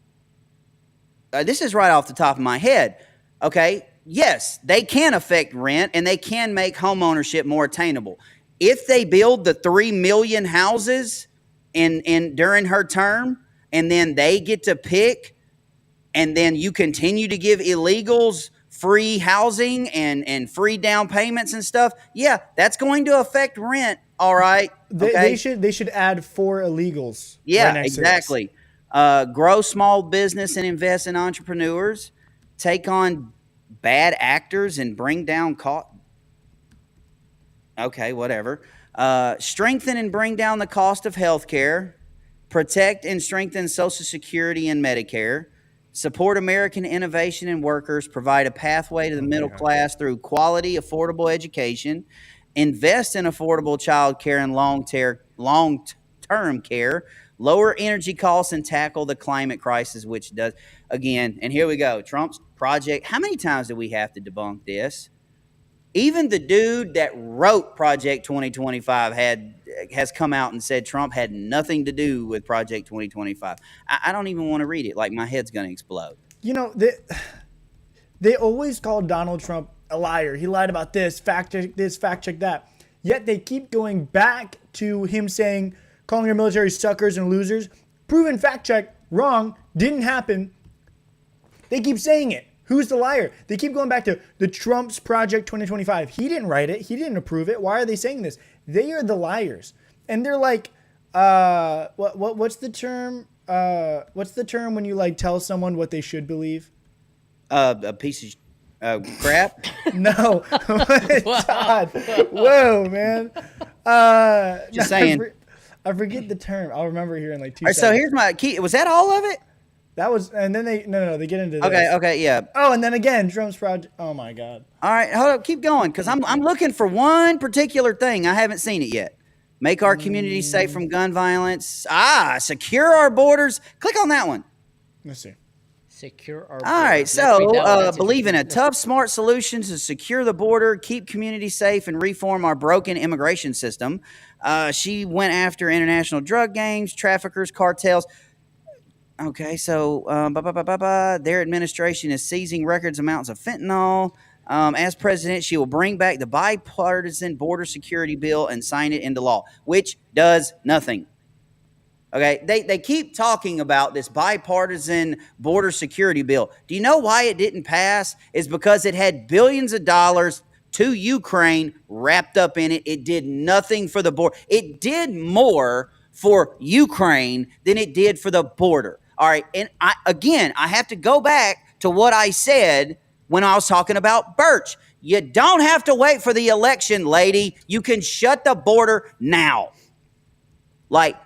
This is right off the top of my head. Okay, yes, they can affect rent and they can make home ownership more attainable. If they build the 3 million houses in during her term, and then they get to pick, and then you continue to give illegals free housing and free down payments and stuff, yeah, that's going to affect rent. All right. Okay? They should add 4 illegals. Yeah, right next exactly. Grow small business and invest in entrepreneurs. Take on bad actors and bring down cost. Okay, whatever. Strengthen and bring down the cost of health care. Protect and strengthen Social Security and Medicare. Support American innovation and workers. Provide a pathway to the middle class through quality, affordable education. Invest in affordable child care and long-term care. Lower energy costs and tackle the climate crisis, which does, again, and here we go. Trump's project. How many times do we have to debunk this? Even the dude that wrote Project 2025 has come out and said Trump had nothing to do with Project 2025. I don't even want to read it. Like, my head's going to explode. You know, they always call Donald Trump a liar. He lied about this, fact check this, fact check that. Yet they keep going back to him saying, calling our military suckers and losers. Proven fact check, wrong, didn't happen. They keep saying it. Who's the liar? They keep going back to the Trump's Project 2025. He didn't write it. He didn't approve it. Why are they saying this? They are the liars. And they're like, what's the term? what's the term when you like tell someone what they should believe? A piece of crap. No. Todd. Whoa, man. Just saying. I forget the term. I'll remember here in like 2 All right, so seconds. here's my key. Was that all of it? That was, and then they they get into this. Okay, yeah. Oh, and then again, Trump's project. Oh my God. All right, hold up, keep going, because I'm looking for one particular thing. I haven't seen it yet. Make our community safe from gun violence. Secure our borders. Click on that one. Let's see. Secure our. All right, borders. Let's read that one. so That's believe in a interesting. tough, smart solution to secure the border, keep community safe, and reform our broken immigration system. She went after international drug gangs, traffickers, cartels. Okay, so their administration is seizing records amounts of fentanyl. As president, she will bring back the bipartisan border security bill and sign it into law, which does nothing. Okay, they keep talking about this bipartisan border security bill. Do you know why it didn't pass? It's because it had billions of dollars to Ukraine wrapped up in it. It did nothing for the border. It did more for Ukraine than it did for the border. All right, and I have to go back to what I said when I was talking about Birch. You don't have to wait for the election, lady. You can shut the border now. Like,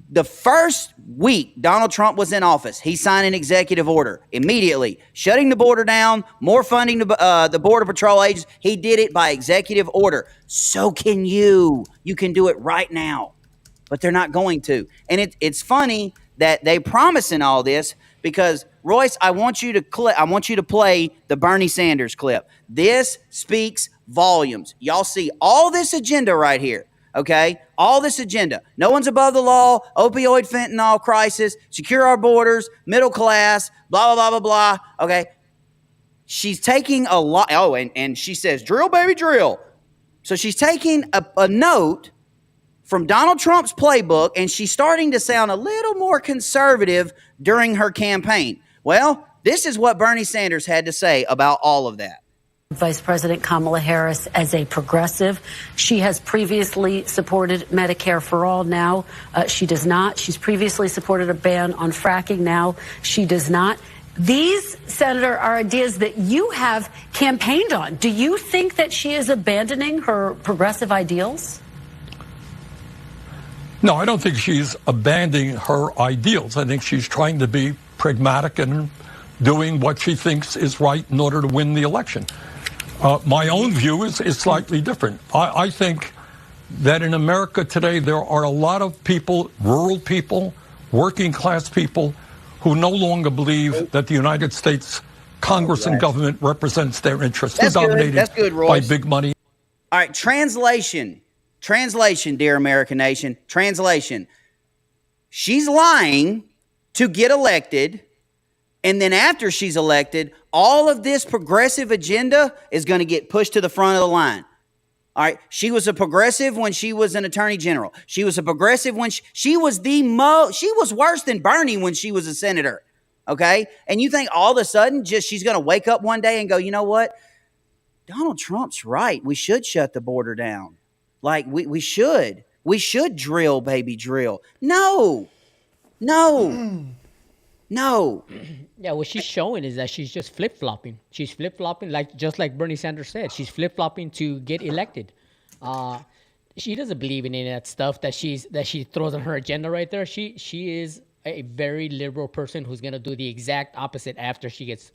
the first week Donald Trump was in office, he signed an executive order immediately, shutting the border down, more funding to the Border Patrol agents. He did it by executive order. So can you. You can do it right now. But they're not going to. And it's funny that they promising all this because, Royce, I want you to play the Bernie Sanders clip. This speaks volumes. Y'all see all this agenda right here, okay? All this agenda. No one's above the law, opioid fentanyl crisis, secure our borders, middle class, blah, blah, blah, blah, blah, okay? She's taking a lot. Oh, and she says, drill, baby, drill. So she's taking a note from Donald Trump's playbook, and she's starting to sound a little more conservative during her campaign. Well, this is what Bernie Sanders had to say about all of that. Vice President Kamala Harris as a progressive. She has previously supported Medicare for all. Now she does not. She's previously supported a ban on fracking. Now she does not. These, Senator, are ideas that you have campaigned on. Do you think that she is abandoning her progressive ideals? No, I don't think she's abandoning her ideals. I think she's trying to be pragmatic and doing what she thinks is right in order to win the election. My own view is slightly different. I think that in America today, there are a lot of people, rural people, working class people, who no longer believe that the United States Congress and government represents their interests. They're dominated by big money. All right, translation, dear American nation, translation. She's lying to get elected, and then after she's elected, all of this progressive agenda is going to get pushed to the front of the line. All right, she was a progressive when she was an attorney general. She was a progressive when she was she was worse than Bernie when she was a senator. Okay, and you think all of a sudden she's going to wake up one day and go, you know what? Donald Trump's right. We should shut the border down. Like, we should. We should drill, baby, drill. No. Yeah, what she's showing is that she's just flip-flopping. She's flip-flopping, just like Bernie Sanders said. She's flip-flopping to get elected. She doesn't believe in any of that stuff that she throws on her agenda right there. She is a very liberal person who's gonna do the exact opposite after she gets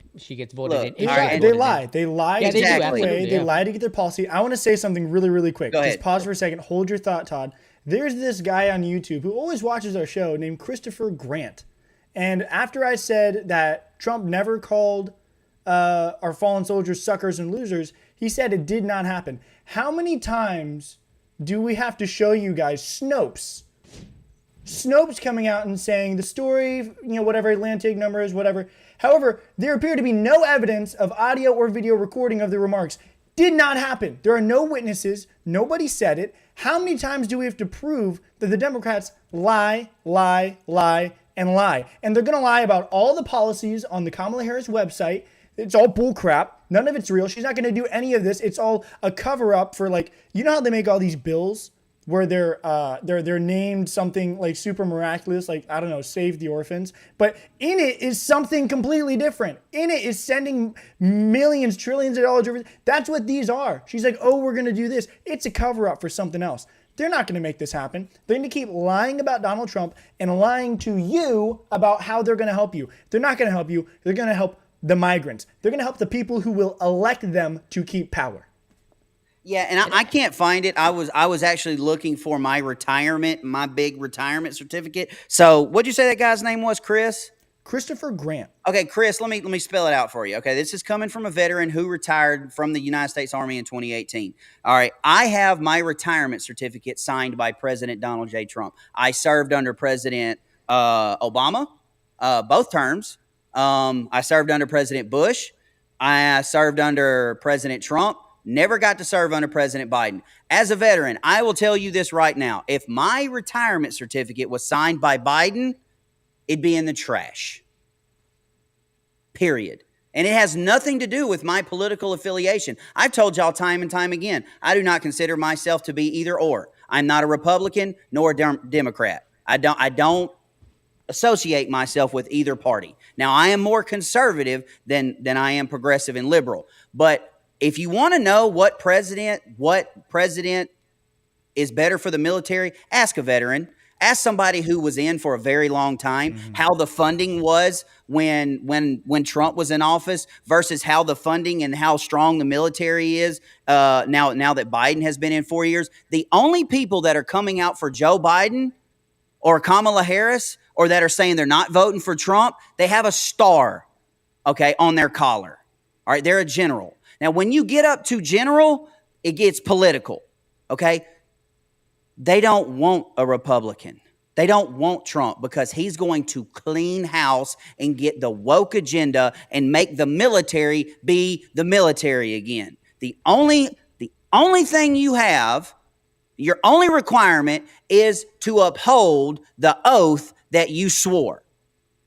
voted in. They lie. They lie. Yeah, They lie to get their policy. I want to say something really, really quick. Go Just ahead. pause for a second. Hold your thought, Todd. There's this guy on YouTube who always watches our show named Christopher Grant. And after I said that Trump never called our fallen soldiers suckers and losers, he said it did not happen. How many times do we have to show you guys Snopes coming out and saying the story, whatever Atlantic number is, whatever. However, there appear to be no evidence of audio or video recording of the remarks. Did not happen. There are no witnesses. Nobody said it. How many times do we have to prove that the Democrats lie, and lie? And they're going to lie about all the policies on the Kamala Harris website. It's all bullcrap. None of it's real. She's not going to do any of this. It's all a cover-up for, how they make all these bills where they're named something like super miraculous, like, I don't know, save the orphans. But in it is something completely different. In it is sending millions, trillions of dollars over. That's what these are. She's like, oh, we're gonna do this. It's a cover up for something else. They're not going to make this happen. They're going to keep lying about Donald Trump and lying to you about how they're going to help you. They're not going to help you. They're going to help the migrants. They're going to help the people who will elect them to keep power. Yeah, and I can't find it. I was actually looking for my big retirement certificate. So what'd you say that guy's name was, Chris? Christopher Grant. Okay, Chris, let me spell it out for you. Okay, this is coming from a veteran who retired from the United States Army in 2018. All right, I have my retirement certificate signed by President Donald J. Trump. I served under President Obama, both terms. I served under President Bush. I served under President Trump. Never got to serve under President Biden. As a veteran, I will tell you this right now. If my retirement certificate was signed by Biden, it'd be in the trash. Period. And it has nothing to do with my political affiliation. I've told y'all time and time again, I do not consider myself to be either or. I'm not a Republican nor a Democrat. I don't associate myself with either party. Now, I am more conservative than I am progressive and liberal. But if you want to know what president is better for the military, ask a veteran. Ask somebody who was in for a very long time how the funding was when Trump was in office versus how the funding and how strong the military is now that Biden has been in 4 years. The only people that are coming out for Joe Biden or Kamala Harris or that are saying they're not voting for Trump, they have a star, okay, on their collar. All right, they're a general. Now, when you get up to general, it gets political, okay? They don't want a Republican. They don't want Trump because he's going to clean house and get the woke agenda and make the military be the military again. The only thing you have, your only requirement is to uphold the oath that you swore.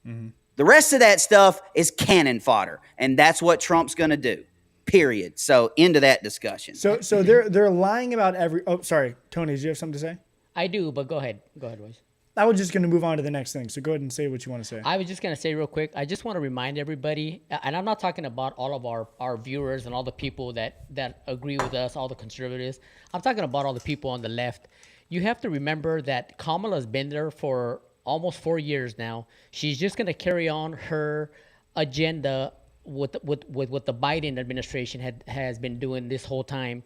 Mm-hmm. The rest of that stuff is cannon fodder, and that's what Trump's going to do. Period. So into that discussion. So they're lying about every. Oh, sorry, Tony. Do you have something to say? I do, but go ahead. Go ahead, Royce. I was just going to move on to the next thing. So go ahead and say what you want to say. I was just going to say real quick. I just want to remind everybody, and I'm not talking about all of our viewers and all the people that agree with us, all the conservatives. I'm talking about all the people on the left. You have to remember that Kamala's been there for almost 4 years now. She's just going to carry on her agenda with what the Biden administration has been doing this whole time.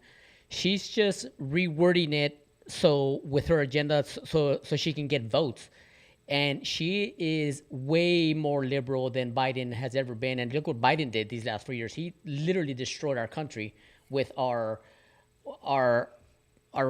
She's just rewording it so with her agenda so she can get votes. And she is way more liberal than Biden has ever been. And look what Biden did these last 4 years. He literally destroyed our country with our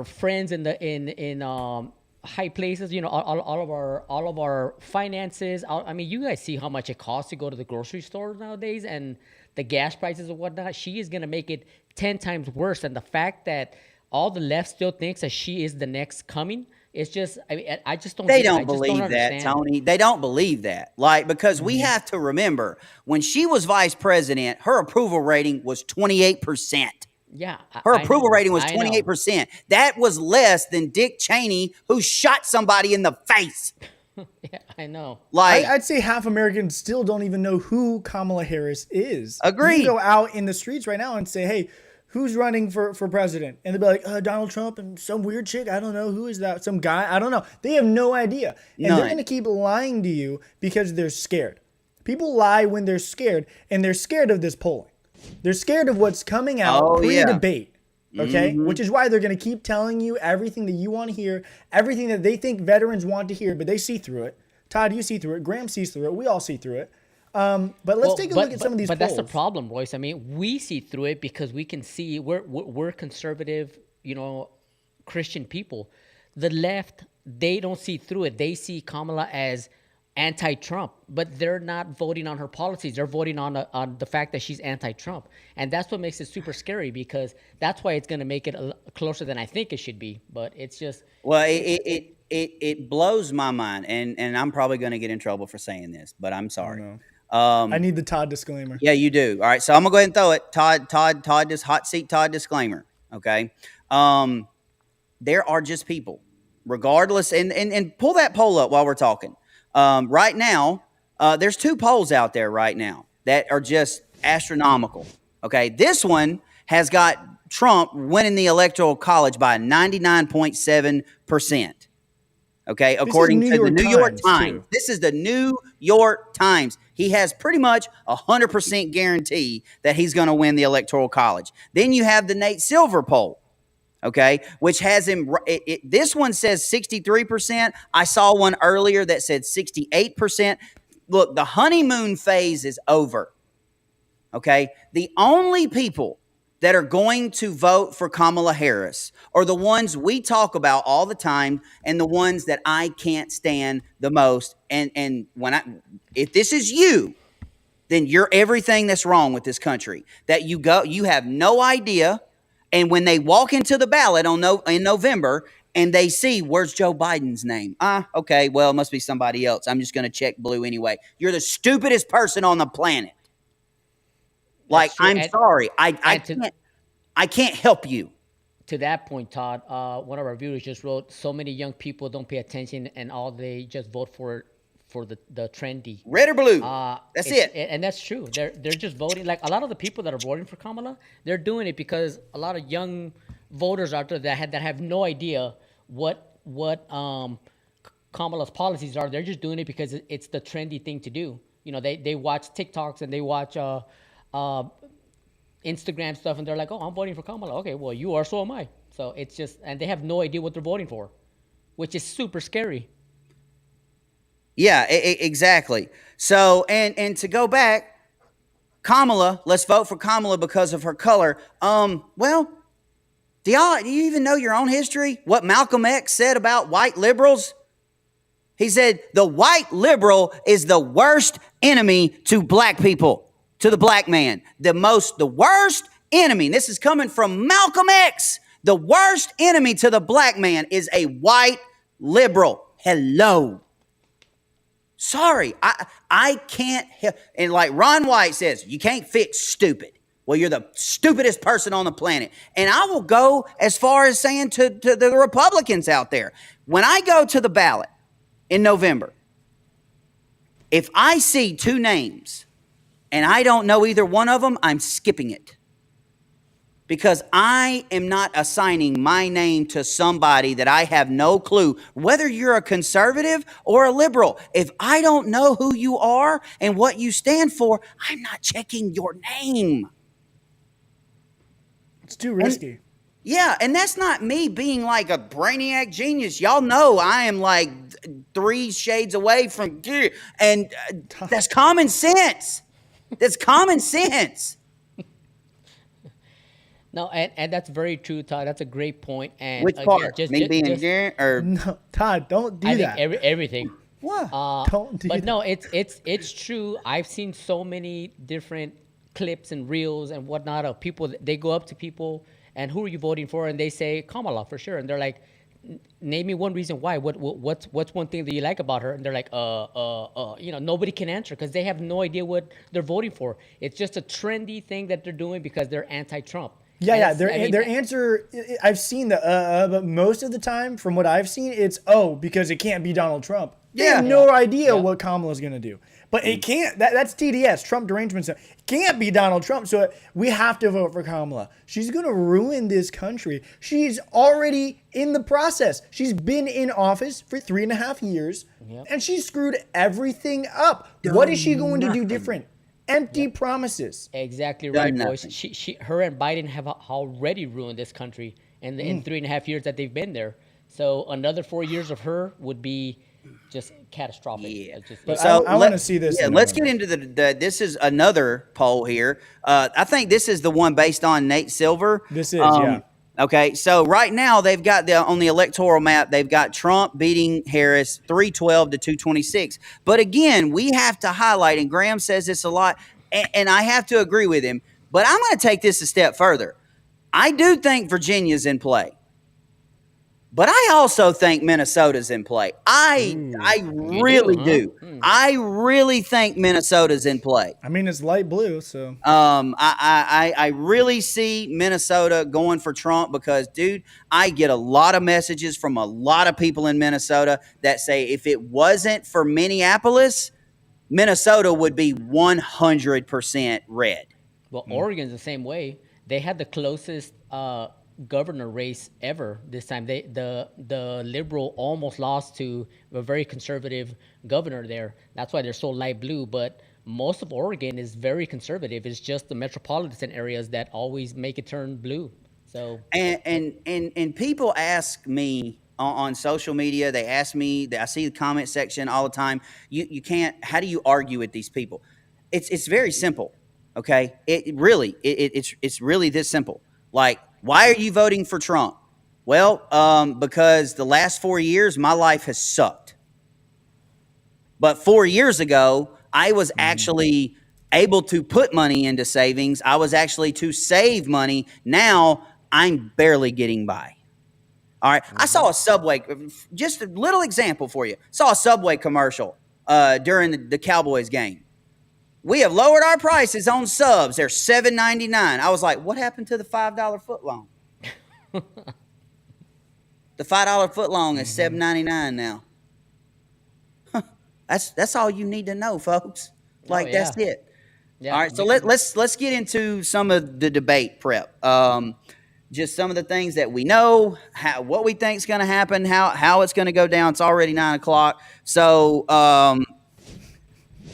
friends in high places, you know, all of our finances. I mean, you guys see how much it costs to go to the grocery store nowadays and the gas prices and whatnot. She is going to make it 10 times worse. And the fact that all the left still thinks that she is the next coming, it's just, I mean, I just don't. They don't believe that, Tony. They don't believe that. Like, because we have to remember when she was vice president, her approval rating was 28%. Yeah. Her approval rating was 28%. That was less than Dick Cheney, who shot somebody in the face. Yeah, I know. Like, I'd say half Americans still don't even know who Kamala Harris is. Agreed. You can go out in the streets right now and say, hey, who's running for president? And they'll be like, Donald Trump and some weird chick. I don't know. Who is that? Some guy? I don't know. They have no idea. And they're going to keep lying to you because they're scared. People lie when they're scared, and they're scared of this polling. They're scared of what's coming out pre-debate, okay? Mm-hmm. Which is why they're going to keep telling you everything that you want to hear, everything that they think veterans want to hear, but they see through it. Todd, you see through it. Graham sees through it. We all see through it. But let's take a look at some of these polls. But that's the problem, Royce. I mean, we see through it because we can see we're conservative, you know, Christian people. The left, they don't see through it. They see Kamala as anti-Trump, but they're not voting on her policies. They're voting on the fact that she's anti-Trump, and that's what makes it super scary because that's why it's going to make it closer than I think it should be. But it's just it blows my mind, and I'm probably going to get in trouble for saying this, but I'm sorry. I need the Todd disclaimer. Yeah, you do. All right, so I'm gonna go ahead and throw it. Todd, just hot seat Todd disclaimer. Okay. there are just people, regardless. And pull that poll up while we're talking. Right now, there's 2 polls out there right now that are just astronomical. Okay, this one has got Trump winning the Electoral College by 99.7%. Okay, according to the New York Times. This is the New York Times. He has pretty much 100% guarantee that he's going to win the Electoral College. Then you have the Nate Silver poll, okay, which has him. This one says 63%. I saw one earlier that said 68%. Look, the honeymoon phase is over. Okay, the only people that are going to vote for Kamala Harris are the ones we talk about all the time and the ones that I can't stand the most. And if this is you, then you're everything that's wrong with this country. That you have no idea. And when they walk into the ballot in November and they see, where's Joe Biden's name? Okay, well, it must be somebody else. I'm just going to check blue anyway. You're the stupidest person on the planet. Like, I'm sorry. I can't help you. To that point, Todd, one of our viewers just wrote, so many young people don't pay attention and all they just vote for the trendy. Red or blue. That's it. And that's true. They're just voting. Like, a lot of the people that are voting for Kamala, they're doing it because a lot of young voters out there that have no idea what Kamala's policies are. They're just doing it because it's the trendy thing to do. You know, they watch TikToks and they watch Instagram stuff, and they're like, oh, I'm voting for Kamala. Okay, well, you are, so am I. So it's just, and they have no idea what they're voting for, which is super scary. Yeah, exactly. So, and to go back, Kamala, let's vote for Kamala because of her color. Well, do you even know your own history? What Malcolm X said about white liberals? He said, the white liberal is the worst enemy to black people. To the black man, the worst enemy. This is coming from Malcolm X. The worst enemy to the black man is a white liberal. Hello. Sorry, I can't help. And like Ron White says, you can't fix stupid. Well, you're the stupidest person on the planet. And I will go as far as saying to the Republicans out there, when I go to the ballot in November, if I see 2 names and I don't know either one of them, I'm skipping it. Because I am not assigning my name to somebody that I have no clue, whether you're a conservative or a liberal. If I don't know who you are and what you stand for, I'm not checking your name. It's too risky. And that's not me being like a brainiac genius. Y'all know I am like 3 shades away from, and that's common sense. That's common sense. No, and that's very true, Todd. That's a great point. And which part? Me being or no, Todd, don't do that. I think everything. What? Don't do that. But no, it's true. I've seen so many different clips and reels and whatnot of people. They go up to people and who are you voting for? And they say Kamala for sure. And they're like, name me one reason why. What's one thing that you like about her? And they're like, nobody can answer because they have no idea what they're voting for. It's just a trendy thing that they're doing because they're anti-Trump. Yeah. Their answer, I've seen but most of the time, from what I've seen, it's because it can't be Donald Trump. They have no idea what Kamala's going to do. But it can't. That's TDS, Trump derangement. It can't be Donald Trump. So we have to vote for Kamala. She's going to ruin this country. She's already in the process. She's been in office for 3.5 years, and she screwed everything up. What is she going to do different? Empty promises. Exactly right, boys. Her and Biden have already ruined this country in 3.5 years that they've been there. So another 4 years of her would be just catastrophic. Yeah. So I want to see this. Yeah, let's get into this is another poll here. I think this is the one based on Nate Silver. This is, Okay, so right now they've got on the electoral map, they've got Trump beating Harris 312 to 226. But again, we have to highlight, and Graham says this a lot, and I have to agree with him, but I'm going to take this a step further. I do think Virginia's in play. But I also think Minnesota's in play. I really do. I really think Minnesota's in play. I mean, it's light blue, so. I really see Minnesota going for Trump because, dude, I get a lot of messages from a lot of people in Minnesota that say if it wasn't for Minneapolis, Minnesota would be 100% red. Well, Oregon's the same way. They had the closest governor race ever this time. The liberal almost lost to a very conservative governor there. That's why they're so light blue. But most of Oregon is very conservative. It's just the metropolitan areas that always make it turn blue. So and people ask me on social media. They ask me. I see the comment section all the time. You can't. How do you argue with these people? It's very simple. Okay, it's really this simple. Like, why are you voting for Trump? Well, because the last 4 years my life has sucked. But 4 years ago, I was actually able to put money into savings. I was actually to save money. Now I'm barely getting by. All right. I saw a Subway, just a little example for you. Saw a Subway commercial during the Cowboys game. We have lowered our prices on subs. They're $7.99. I was like, what happened to the $5 footlong? The $5 footlong is $7.99 now. That's all you need to know, folks. Like, that's it. Yeah, all right, so let's get into some of the debate prep. Just some of the things that we know, what we think is going to happen, how it's going to go down. It's already 9 o'clock. So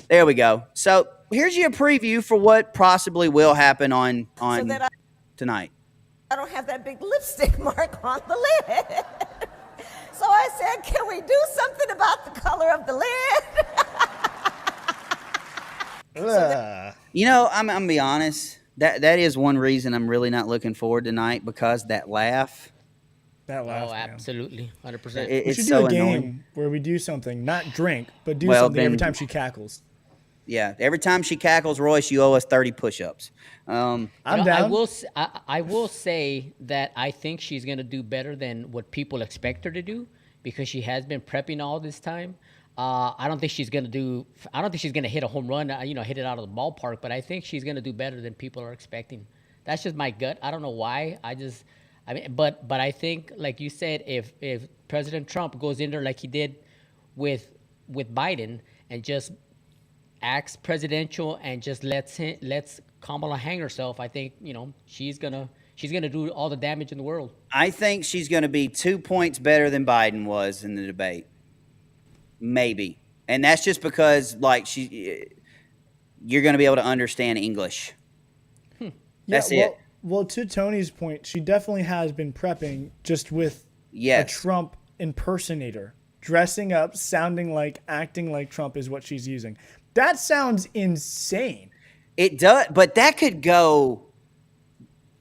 there we go. So here's your preview for what possibly will happen on tonight. I don't have that big lipstick mark on the lid. So I said, can we do something about the color of the lid? You know, I'm going to be honest. That is one reason I'm really not looking forward tonight, because that laugh. That laugh. Oh, absolutely. 100%. We should do a game where we do something, not drink, but do something every time she cackles. Yeah, every time she cackles, Royce, you owe us 30 push-ups. I'm down. I will say that I think she's going to do better than what people expect her to do, because she has been prepping all this time. I don't think she's going to hit a home run, hit it out of the ballpark, but I think she's going to do better than people are expecting. That's just my gut. I don't know why. But I think, like you said, if President Trump goes in there like he did with Biden and just acts presidential and just lets Kamala hang herself, I think she's gonna do all the damage in the world. I think she's gonna be 2 points better than Biden was in the debate, maybe, and that's just because you're gonna be able to understand English. That's it. Well, to Tony's point, she definitely has been prepping, just with a Trump impersonator, dressing up, sounding like, acting like Trump is what she's using. That sounds insane. It does, but that could go.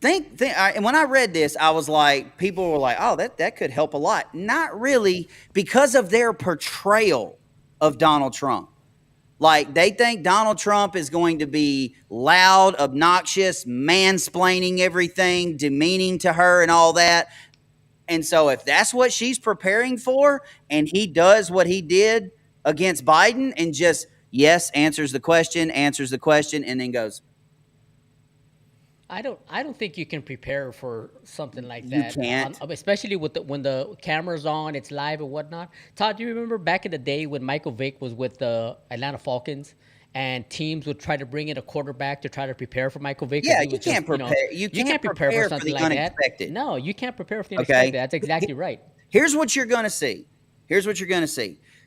And when I read this, I was like, people were like, "Oh, that could help a lot." Not really, because of their portrayal of Donald Trump. Like, they think Donald Trump is going to be loud, obnoxious, mansplaining everything, demeaning to her, and all that. And so, if that's what she's preparing for, and he does what he did against Biden, and just answers the question, and then goes. I don't think you can prepare for something like that. You can't, especially when the camera's on, it's live and whatnot. Todd, do you remember back in the day when Michael Vick was with the Atlanta Falcons, and teams would try to bring in a quarterback to try to prepare for Michael Vick? Yeah, you can't prepare. You can't prepare for something like unexpected. That. No, you can't prepare for the unexpected. That's exactly right. Here's what you're going to see.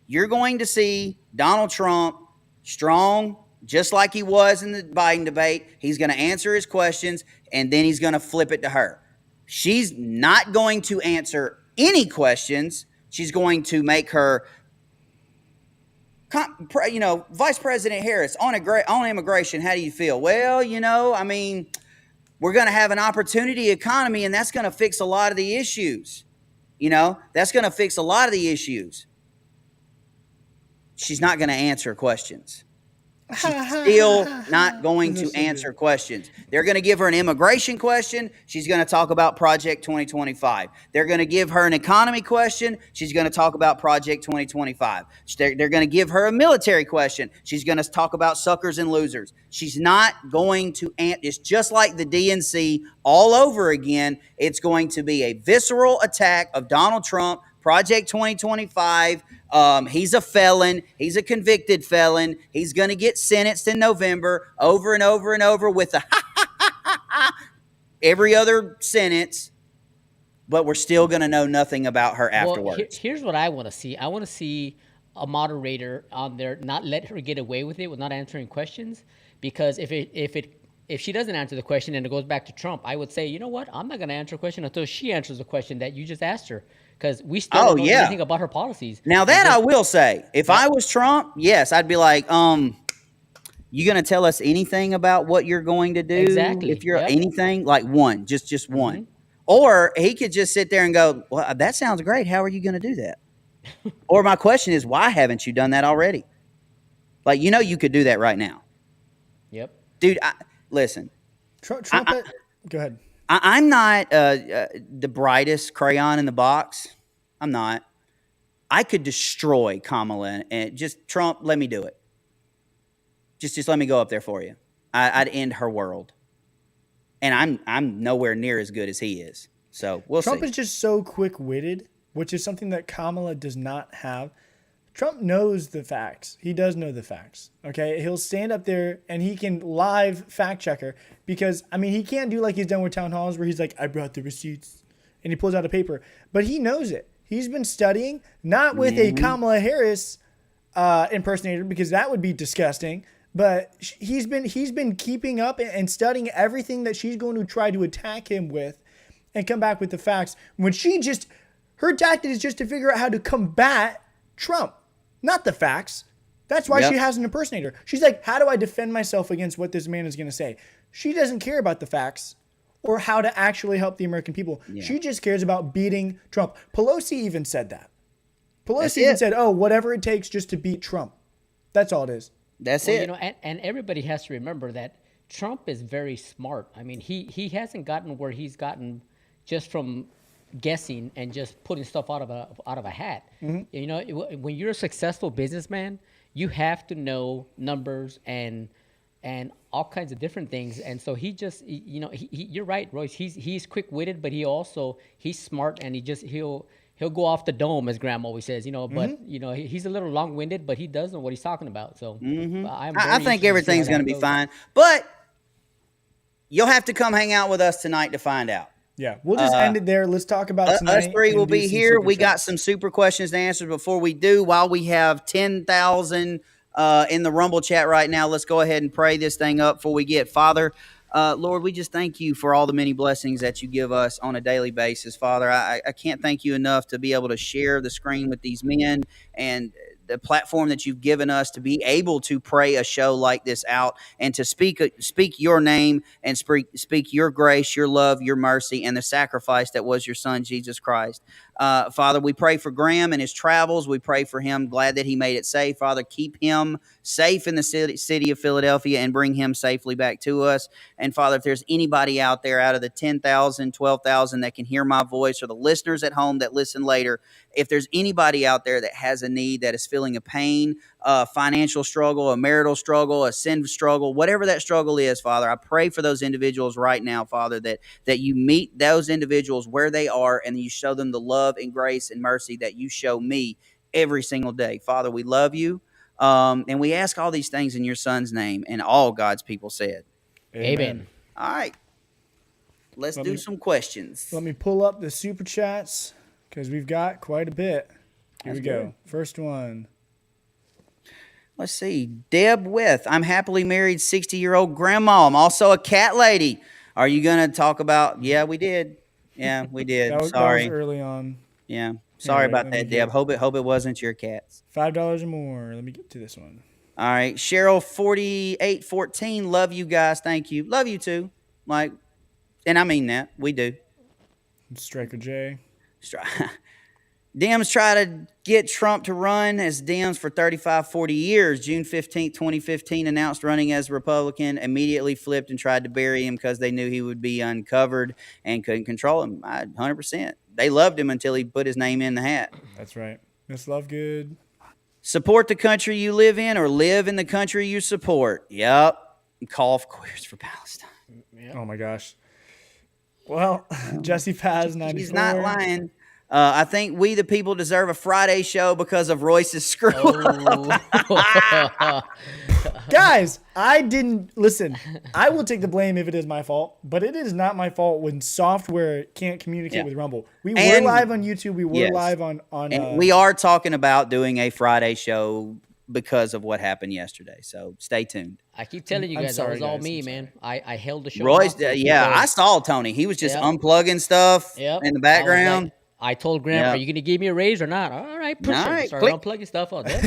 You're going to see Donald Trump strong, just like he was in the Biden debate. He's going to answer his questions, and then he's going to flip it to her. She's not going to answer any questions. She's going to make her, Vice President Harris, on immigration, how do you feel? Well, we're going to have an opportunity economy, and that's going to fix a lot of the issues. She's not going to answer questions. She's still not going to answer questions. They're going to give her an immigration question. She's going to talk about Project 2025. They're going to give her an economy question. She's going to talk about Project 2025. They're going to give her a military question. She's going to talk about suckers and losers. She's not going to answer. It's just like the DNC all over again. It's going to be a visceral attack of Donald Trump, Project 2025. He's a felon. He's a convicted felon. He's going to get sentenced in November over and over and over with a every other sentence, but we're still going to know nothing about her afterwards. Well, here's what I want to see. I want to see a moderator on there not let her get away with it with not answering questions, because if she doesn't answer the question and it goes back to Trump, I would say, you know what? I'm not going to answer a question until she answers the question that you just asked her, because we still don't know anything about her policies. Now that I will say, if I was Trump, yes, I'd be like, you going to tell us anything about what you're going to do? Exactly. If you're anything, like one, just one. Or he could just sit there and go, well, that sounds great. How are you going to do that? Or my question is, why haven't you done that already? Like, you could do that right now. Yep. Dude, listen. Trump go ahead. I'm not the brightest crayon in the box. I'm not. I could destroy Kamala and just Trump. Let me do it. Just let me go up there for you. I'd end her world. And I'm nowhere near as good as he is. So we'll see. Trump is just so quick-witted, which is something that Kamala does not have. Trump knows the facts. He does know the facts. Okay, he'll stand up there and he can live fact check her, because he can't do like he's done with town halls where he's like, I brought the receipts, and he pulls out a paper. But he knows it. He's been studying, not with a Kamala Harris impersonator, because that would be disgusting. But he's been keeping up and studying everything that she's going to try to attack him with, and come back with the facts. When her tactic is just to figure out how to combat Trump, not the facts. That's why she has an impersonator. She's like, how do I defend myself against what this man is going to say? She doesn't care about the facts or how to actually help the American people. Yeah. She just cares about beating Trump. Pelosi even said that. Pelosi even said, whatever it takes just to beat Trump. That's all it is. That's it. And everybody has to remember that Trump is very smart. He hasn't gotten where he's gotten just from guessing and just putting stuff out of a hat. Mm-hmm. When you're a successful businessman, you have to know numbers and all kinds of different things. And so you're right, Royce. He's quick-witted, but he's smart, and he'll go off the dome, as Graham always says. But he's a little long-winded, but he does know what he's talking about. So I think everything's going to be fine. But you'll have to come hang out with us tonight to find out. Yeah, we'll just end it there. Let's talk about tonight. Us three will be here. We got some super questions to answer. Before we do, while we have 10,000 in the Rumble chat right now, let's go ahead and pray this thing up before we get. Father, Lord, we just thank you for all the many blessings that you give us on a daily basis. Father, I can't thank you enough to be able to share the screen with these men and the platform that you've given us to be able to pray a show like this out and to speak your name and speak your grace, your love, your mercy, and the sacrifice that was your son, Jesus Christ. Father, we pray for Graham and his travels. We pray for him. Glad that he made it safe. Father, keep him safe in the city of Philadelphia and bring him safely back to us. And Father, if there's anybody out there out of the 10,000, 12,000 that can hear my voice, or the listeners at home that listen later, if there's anybody out there that has a need, that is feeling a pain, a financial struggle, a marital struggle, a sin struggle, whatever that struggle is, Father, I pray for those individuals right now, Father, that you meet those individuals where they are and you show them the love and grace and mercy that you show me every single day. Father, we love you, and we ask all these things in your son's name, and all God's people said. Amen. All right. Let's do some questions. Let me pull up the super chats, because we've got quite a bit. Here we go. First one. Let's see. Deb with, I'm happily married 60-year-old grandma. I'm also a cat lady. Are you going to talk about? Yeah, we did. Yeah, we did. Sorry. That was early on. Yeah. Sorry about that, Deb. Hope it wasn't your cats. $5 or more. Let me get to this one. All right. Cheryl 4814. Love you guys. Thank you. Love you too. And I mean that. We do. Striker J. Dems try to get Trump to run as Dems for 35, 40 years. June 15th, 2015, announced running as a Republican, immediately flipped and tried to bury him because they knew he would be uncovered and couldn't control him. 100%. They loved him until he put his name in the hat. That's right. Miss Lovegood. Support the country you live in or live in the country you support. Yep. Call for queers for Palestine. Yep. Oh, my gosh. Well, Jesse Paz, 94. He's not lying. I think we the people deserve a Friday show because of Royce's screw. Oh. Guys, I didn't listen. I will take the blame if it is my fault, but it is not my fault when software can't communicate with Rumble. We were live on YouTube. We were live on. And we are talking about doing a Friday show because of what happened yesterday. So stay tuned. I keep telling you guys, that was all me, man. I held the show. Royce, I saw Tony. He was just unplugging stuff in the background. I told Graham, are you going to give me a raise or not? All right, push it. Start unplugging stuff all day.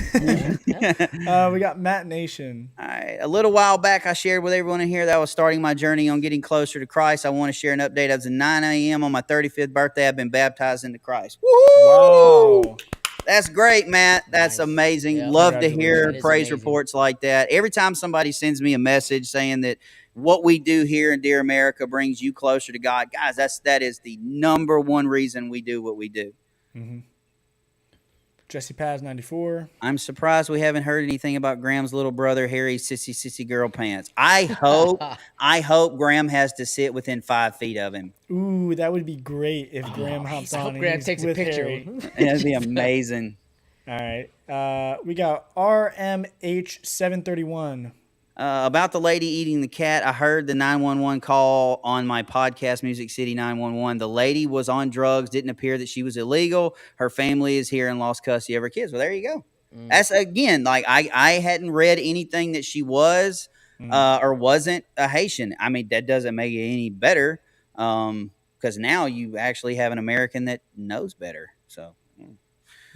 We got Matt Nation. All right. A little while back, I shared with everyone in here that I was starting my journey on getting closer to Christ. I want to share an update. As of 9 a.m. on my 35th birthday, I've been baptized into Christ. Woo! Wow. That's great, Matt. That's amazing. Yeah, love to hear praise amazing. reports like that. Every time somebody sends me a message saying that what we do here in Dear America brings you closer to God, guys, that is the number one reason we do what we do. Mm-hmm. Jesse Paz, 94. I'm surprised we haven't heard anything about Graham's little brother, Harry's sissy girl pants. I hope Graham has to sit within 5 feet of him. Ooh, that would be great if Graham hops on. I hope Graham takes a picture. That'd be amazing. All right. We got RMH731. About the lady eating the cat, I heard the 911 call on my podcast, Music City 911. The lady was on drugs, didn't appear that she was illegal. Her family is here and lost custody of her kids. Well, there you go. That's, again, like I hadn't read anything that she was or wasn't a Haitian. I mean, that doesn't make it any better because now you actually have an American that knows better. So here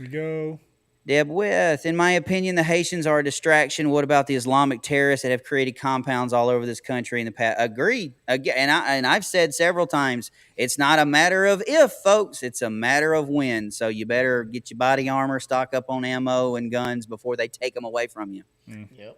we go. Deb With, in my opinion, the Haitians are a distraction. What about the Islamic terrorists that have created compounds all over this country in the past? Agreed. Again, and I've said several times, it's not a matter of if, folks. It's a matter of when. So you better get your body armor, stock up on ammo and guns before they take them away from you. Yep.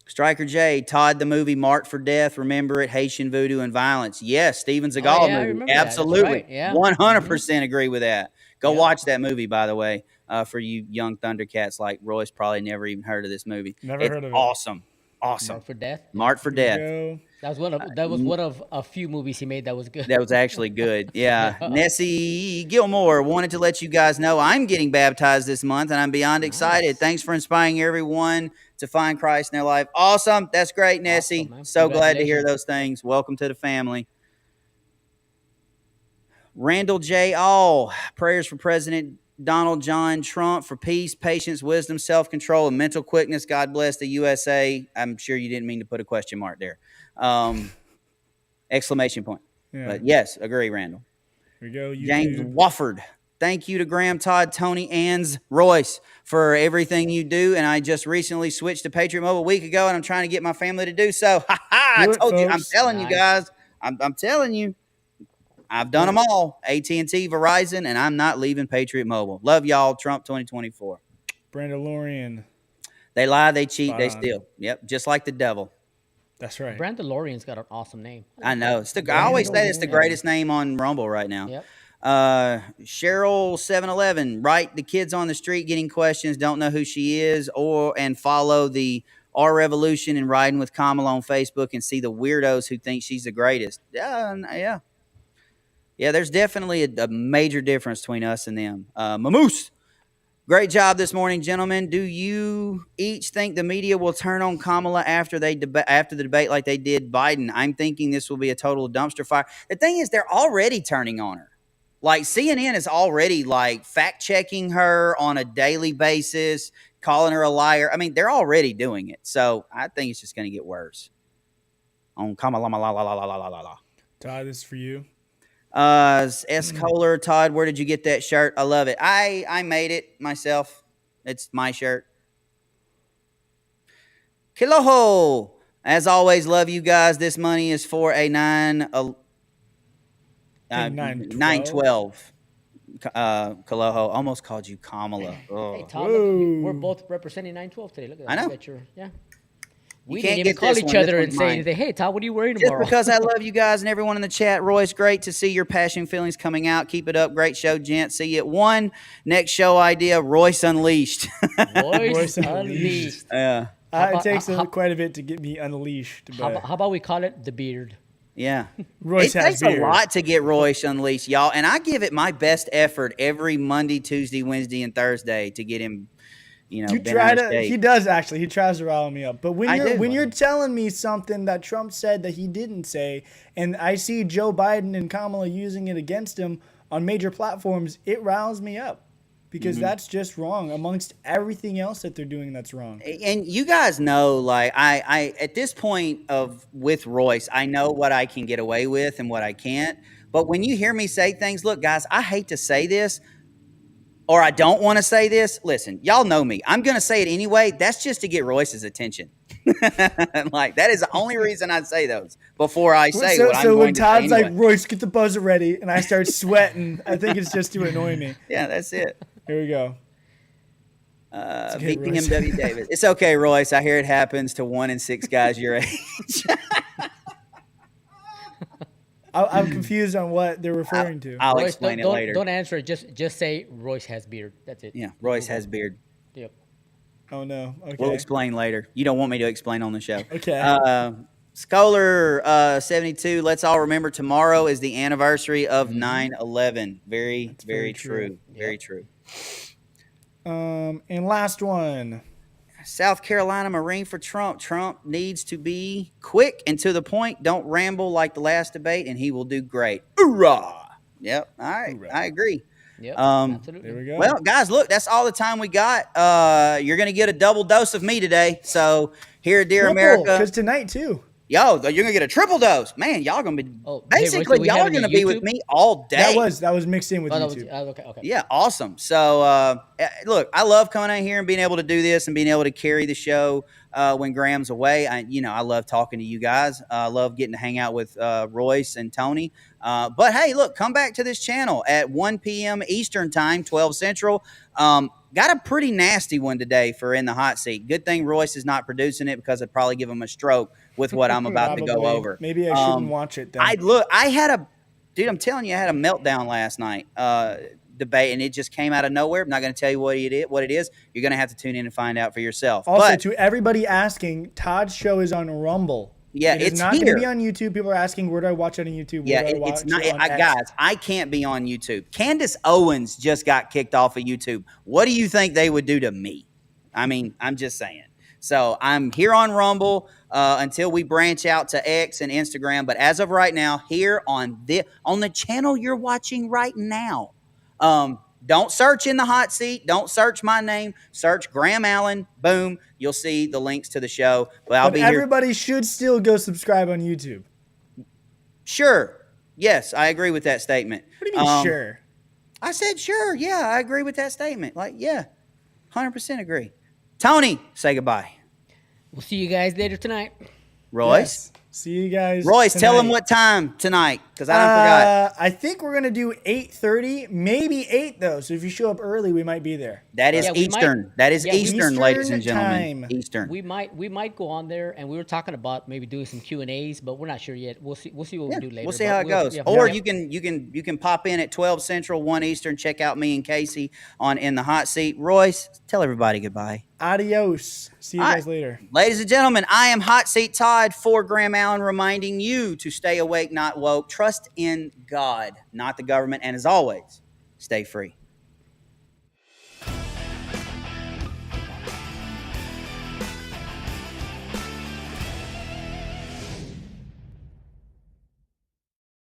Striker J, Todd, the movie Marked for Death. Remember it? Haitian voodoo and violence. Yes, Steven Seagal movie. Absolutely. Right. Yeah. 100% agree with that. Go watch that movie, by the way. For you young Thundercats like Royce, probably never even heard of this movie. Never heard of it. Awesome. Marked for Death. Marked for Death. That was one of a few movies he made that was good. That was actually good. Yeah. Nessie Gilmore wanted to let you guys know I'm getting baptized this month, and I'm beyond excited. Thanks for inspiring everyone to find Christ in their life. Awesome. That's great, Nessie. Awesome, so glad to hear those things. Welcome to the family. Randall J. All, prayers for President Donald John Trump for peace, patience, wisdom, self-control, and mental quickness. God bless the USA. I'm sure you didn't mean to put a question mark there. Exclamation point. Yeah. But yes, agree, Randall. Here we go. YouTube. James Wofford. Thank you to Graham, Todd, Tony, and Royce for everything you do. And I just recently switched to Patriot Mobile a week ago, and I'm trying to get my family to do so. I told you. I'm telling you guys. I'm telling you. I've done them all. AT&T, Verizon, and I'm not leaving Patriot Mobile. Love y'all. Trump 2024. Brandon Lorian. They lie, they cheat, they steal. Yep, just like the devil. That's right. Brandon Lorian's got an awesome name. I know. I always say it's the greatest name on Rumble right now. Yep. Cheryl 711. Right, the kids on the street getting questions, don't know who she is, and follow the Our Revolution and Riding with Kamala on Facebook and see the weirdos who think she's the greatest. Yeah. Yeah, there's definitely a major difference between us and them. Mamoose, great job this morning, gentlemen. Do you each think the media will turn on Kamala after the debate like they did Biden? I'm thinking this will be a total dumpster fire. The thing is, they're already turning on her. Like, CNN is already, like, fact-checking her on a daily basis, calling her a liar. I mean, they're already doing it. So I think it's just going to get worse. On Kamala, la, la, la, la, la, la, la. Todd, this is for you. S. Kohler, Todd, where did you get that shirt? I love it. I made it myself. It's my shirt. Kiloho, as always, love you guys. This money is for a 912. Kaloho almost called you Kamala. Oh. Hey, Todd, look, we're both representing 912 today. Look at that. I know. Yeah. You We can't didn't even get call this each one. This other and one's say mine. anything. Hey, Todd, what are you wearing Just tomorrow? because I love you guys and everyone in the chat. Royce, great to see your passion feelings coming out. Keep it up. Great show, gents. See you at 1. Next show idea, Royce Unleashed. Royce Unleashed. Yeah. It takes quite a bit to get me unleashed. But How about we call it the beard? Yeah. Royce it has takes a beard. lot to get Royce Unleashed, y'all. And I give it my best effort every Monday, Tuesday, Wednesday, and Thursday to get him, You bent try out of to. shape. He does actually. He tries to rile me up. But when I you're do. when you're telling me something that Trump said that he didn't say, and I see Joe Biden and Kamala using it against him on major platforms, it riles me up because that's just wrong amongst everything else that they're doing. That's wrong. And you guys know, like I at this point with Royce, I know what I can get away with and what I can't. But when you hear me say things, look, guys, I hate to say this, or I don't want to say this. Listen, y'all know me. I'm going to say it anyway. That's just to get Royce's attention. Like, that is the only reason I say those before I say what I'm So going when to Todd's say anyway. like, Royce, get the buzzer ready, and I start sweating, I think it's just to annoy me. Yeah, that's it. Here we go. VPMW Davis. It's okay, Royce. I hear it happens to 1 in 6 guys your age. I'm confused on what they're referring to. I'll Royce, explain it don't, later. Don't answer it. Just say Royce has beard. That's it. Yeah, Royce has beard. Yep. Oh no. Okay. We'll explain later. You don't want me to explain on the show. Okay. Scholar 72. Let's all remember tomorrow is the anniversary of 9/11. Very true. Very true. And last one. South Carolina Marine for Trump. Trump needs to be quick and to the point. Don't ramble like the last debate, and he will do great. Hoorah! Yep. All right. Hoorah. I agree. Yep. There we go. Well, guys, look, that's all the time we got. You're going to get a double dose of me today. So here at Dear America. Because tonight too. Yo, you're going to get a triple dose. Man, y'all going to be basically, Royce, y'all are going to be with me all day. That was mixed in with YouTube. Okay. Yeah, awesome. So, look, I love coming out here and being able to do this and being able to carry the show when Graham's away. I love talking to you guys. I love getting to hang out with Royce and Tony. But hey, look, come back to this channel at 1 p.m. Eastern time, 12 Central. Got a pretty nasty one today for In the Hot Seat. Good thing Royce is not producing it because I'd probably give him a stroke with what I'm about to go over. Maybe I shouldn't watch it then. I'm telling you, I had a meltdown last night. Debate, and it just came out of nowhere. I'm not going to tell you what it is. You're going to have to tune in and find out for yourself. Also, to everybody asking, Todd's show is on Rumble. Yeah, it's not going to be on YouTube. People are asking, where do I watch it on YouTube? Yeah, it's not. Guys, I can't be on YouTube. Candace Owens just got kicked off of YouTube. What do you think they would do to me? I mean, I'm just saying. So I'm here on Rumble until we branch out to X and Instagram. But as of right now, here on the channel you're watching right now, don't search In the Hot Seat. Don't search my name. Search Graham Allen. Boom. You'll see the links to the show. But everybody should still go subscribe on YouTube. Sure. Yes, I agree with that statement. What do you mean, sure? I said sure. Yeah, I agree with that statement. 100% agree. Tony, say goodbye. We'll see you guys later tonight. Royce? Yes. See you guys Royce, tonight. tell them what time tonight, because I forgot. I think we're going to do 8:30, maybe 8, though. So if you show up early, we might be there. That is Eastern. That is Eastern, ladies and time. gentlemen. Eastern. We might go on there, and we were talking about maybe doing some Q&As, but we're not sure yet. We'll see what we do later. We'll see how it goes. You can pop in at 12 Central, 1 Eastern. Check out me and Casey on In the Hot Seat. Royce, tell everybody goodbye. Adios. See you guys later. Ladies and gentlemen, I am Hot Seat Todd for Graham Allen, reminding you to stay awake, not woke. Trust in God, not the government. And as always, stay free.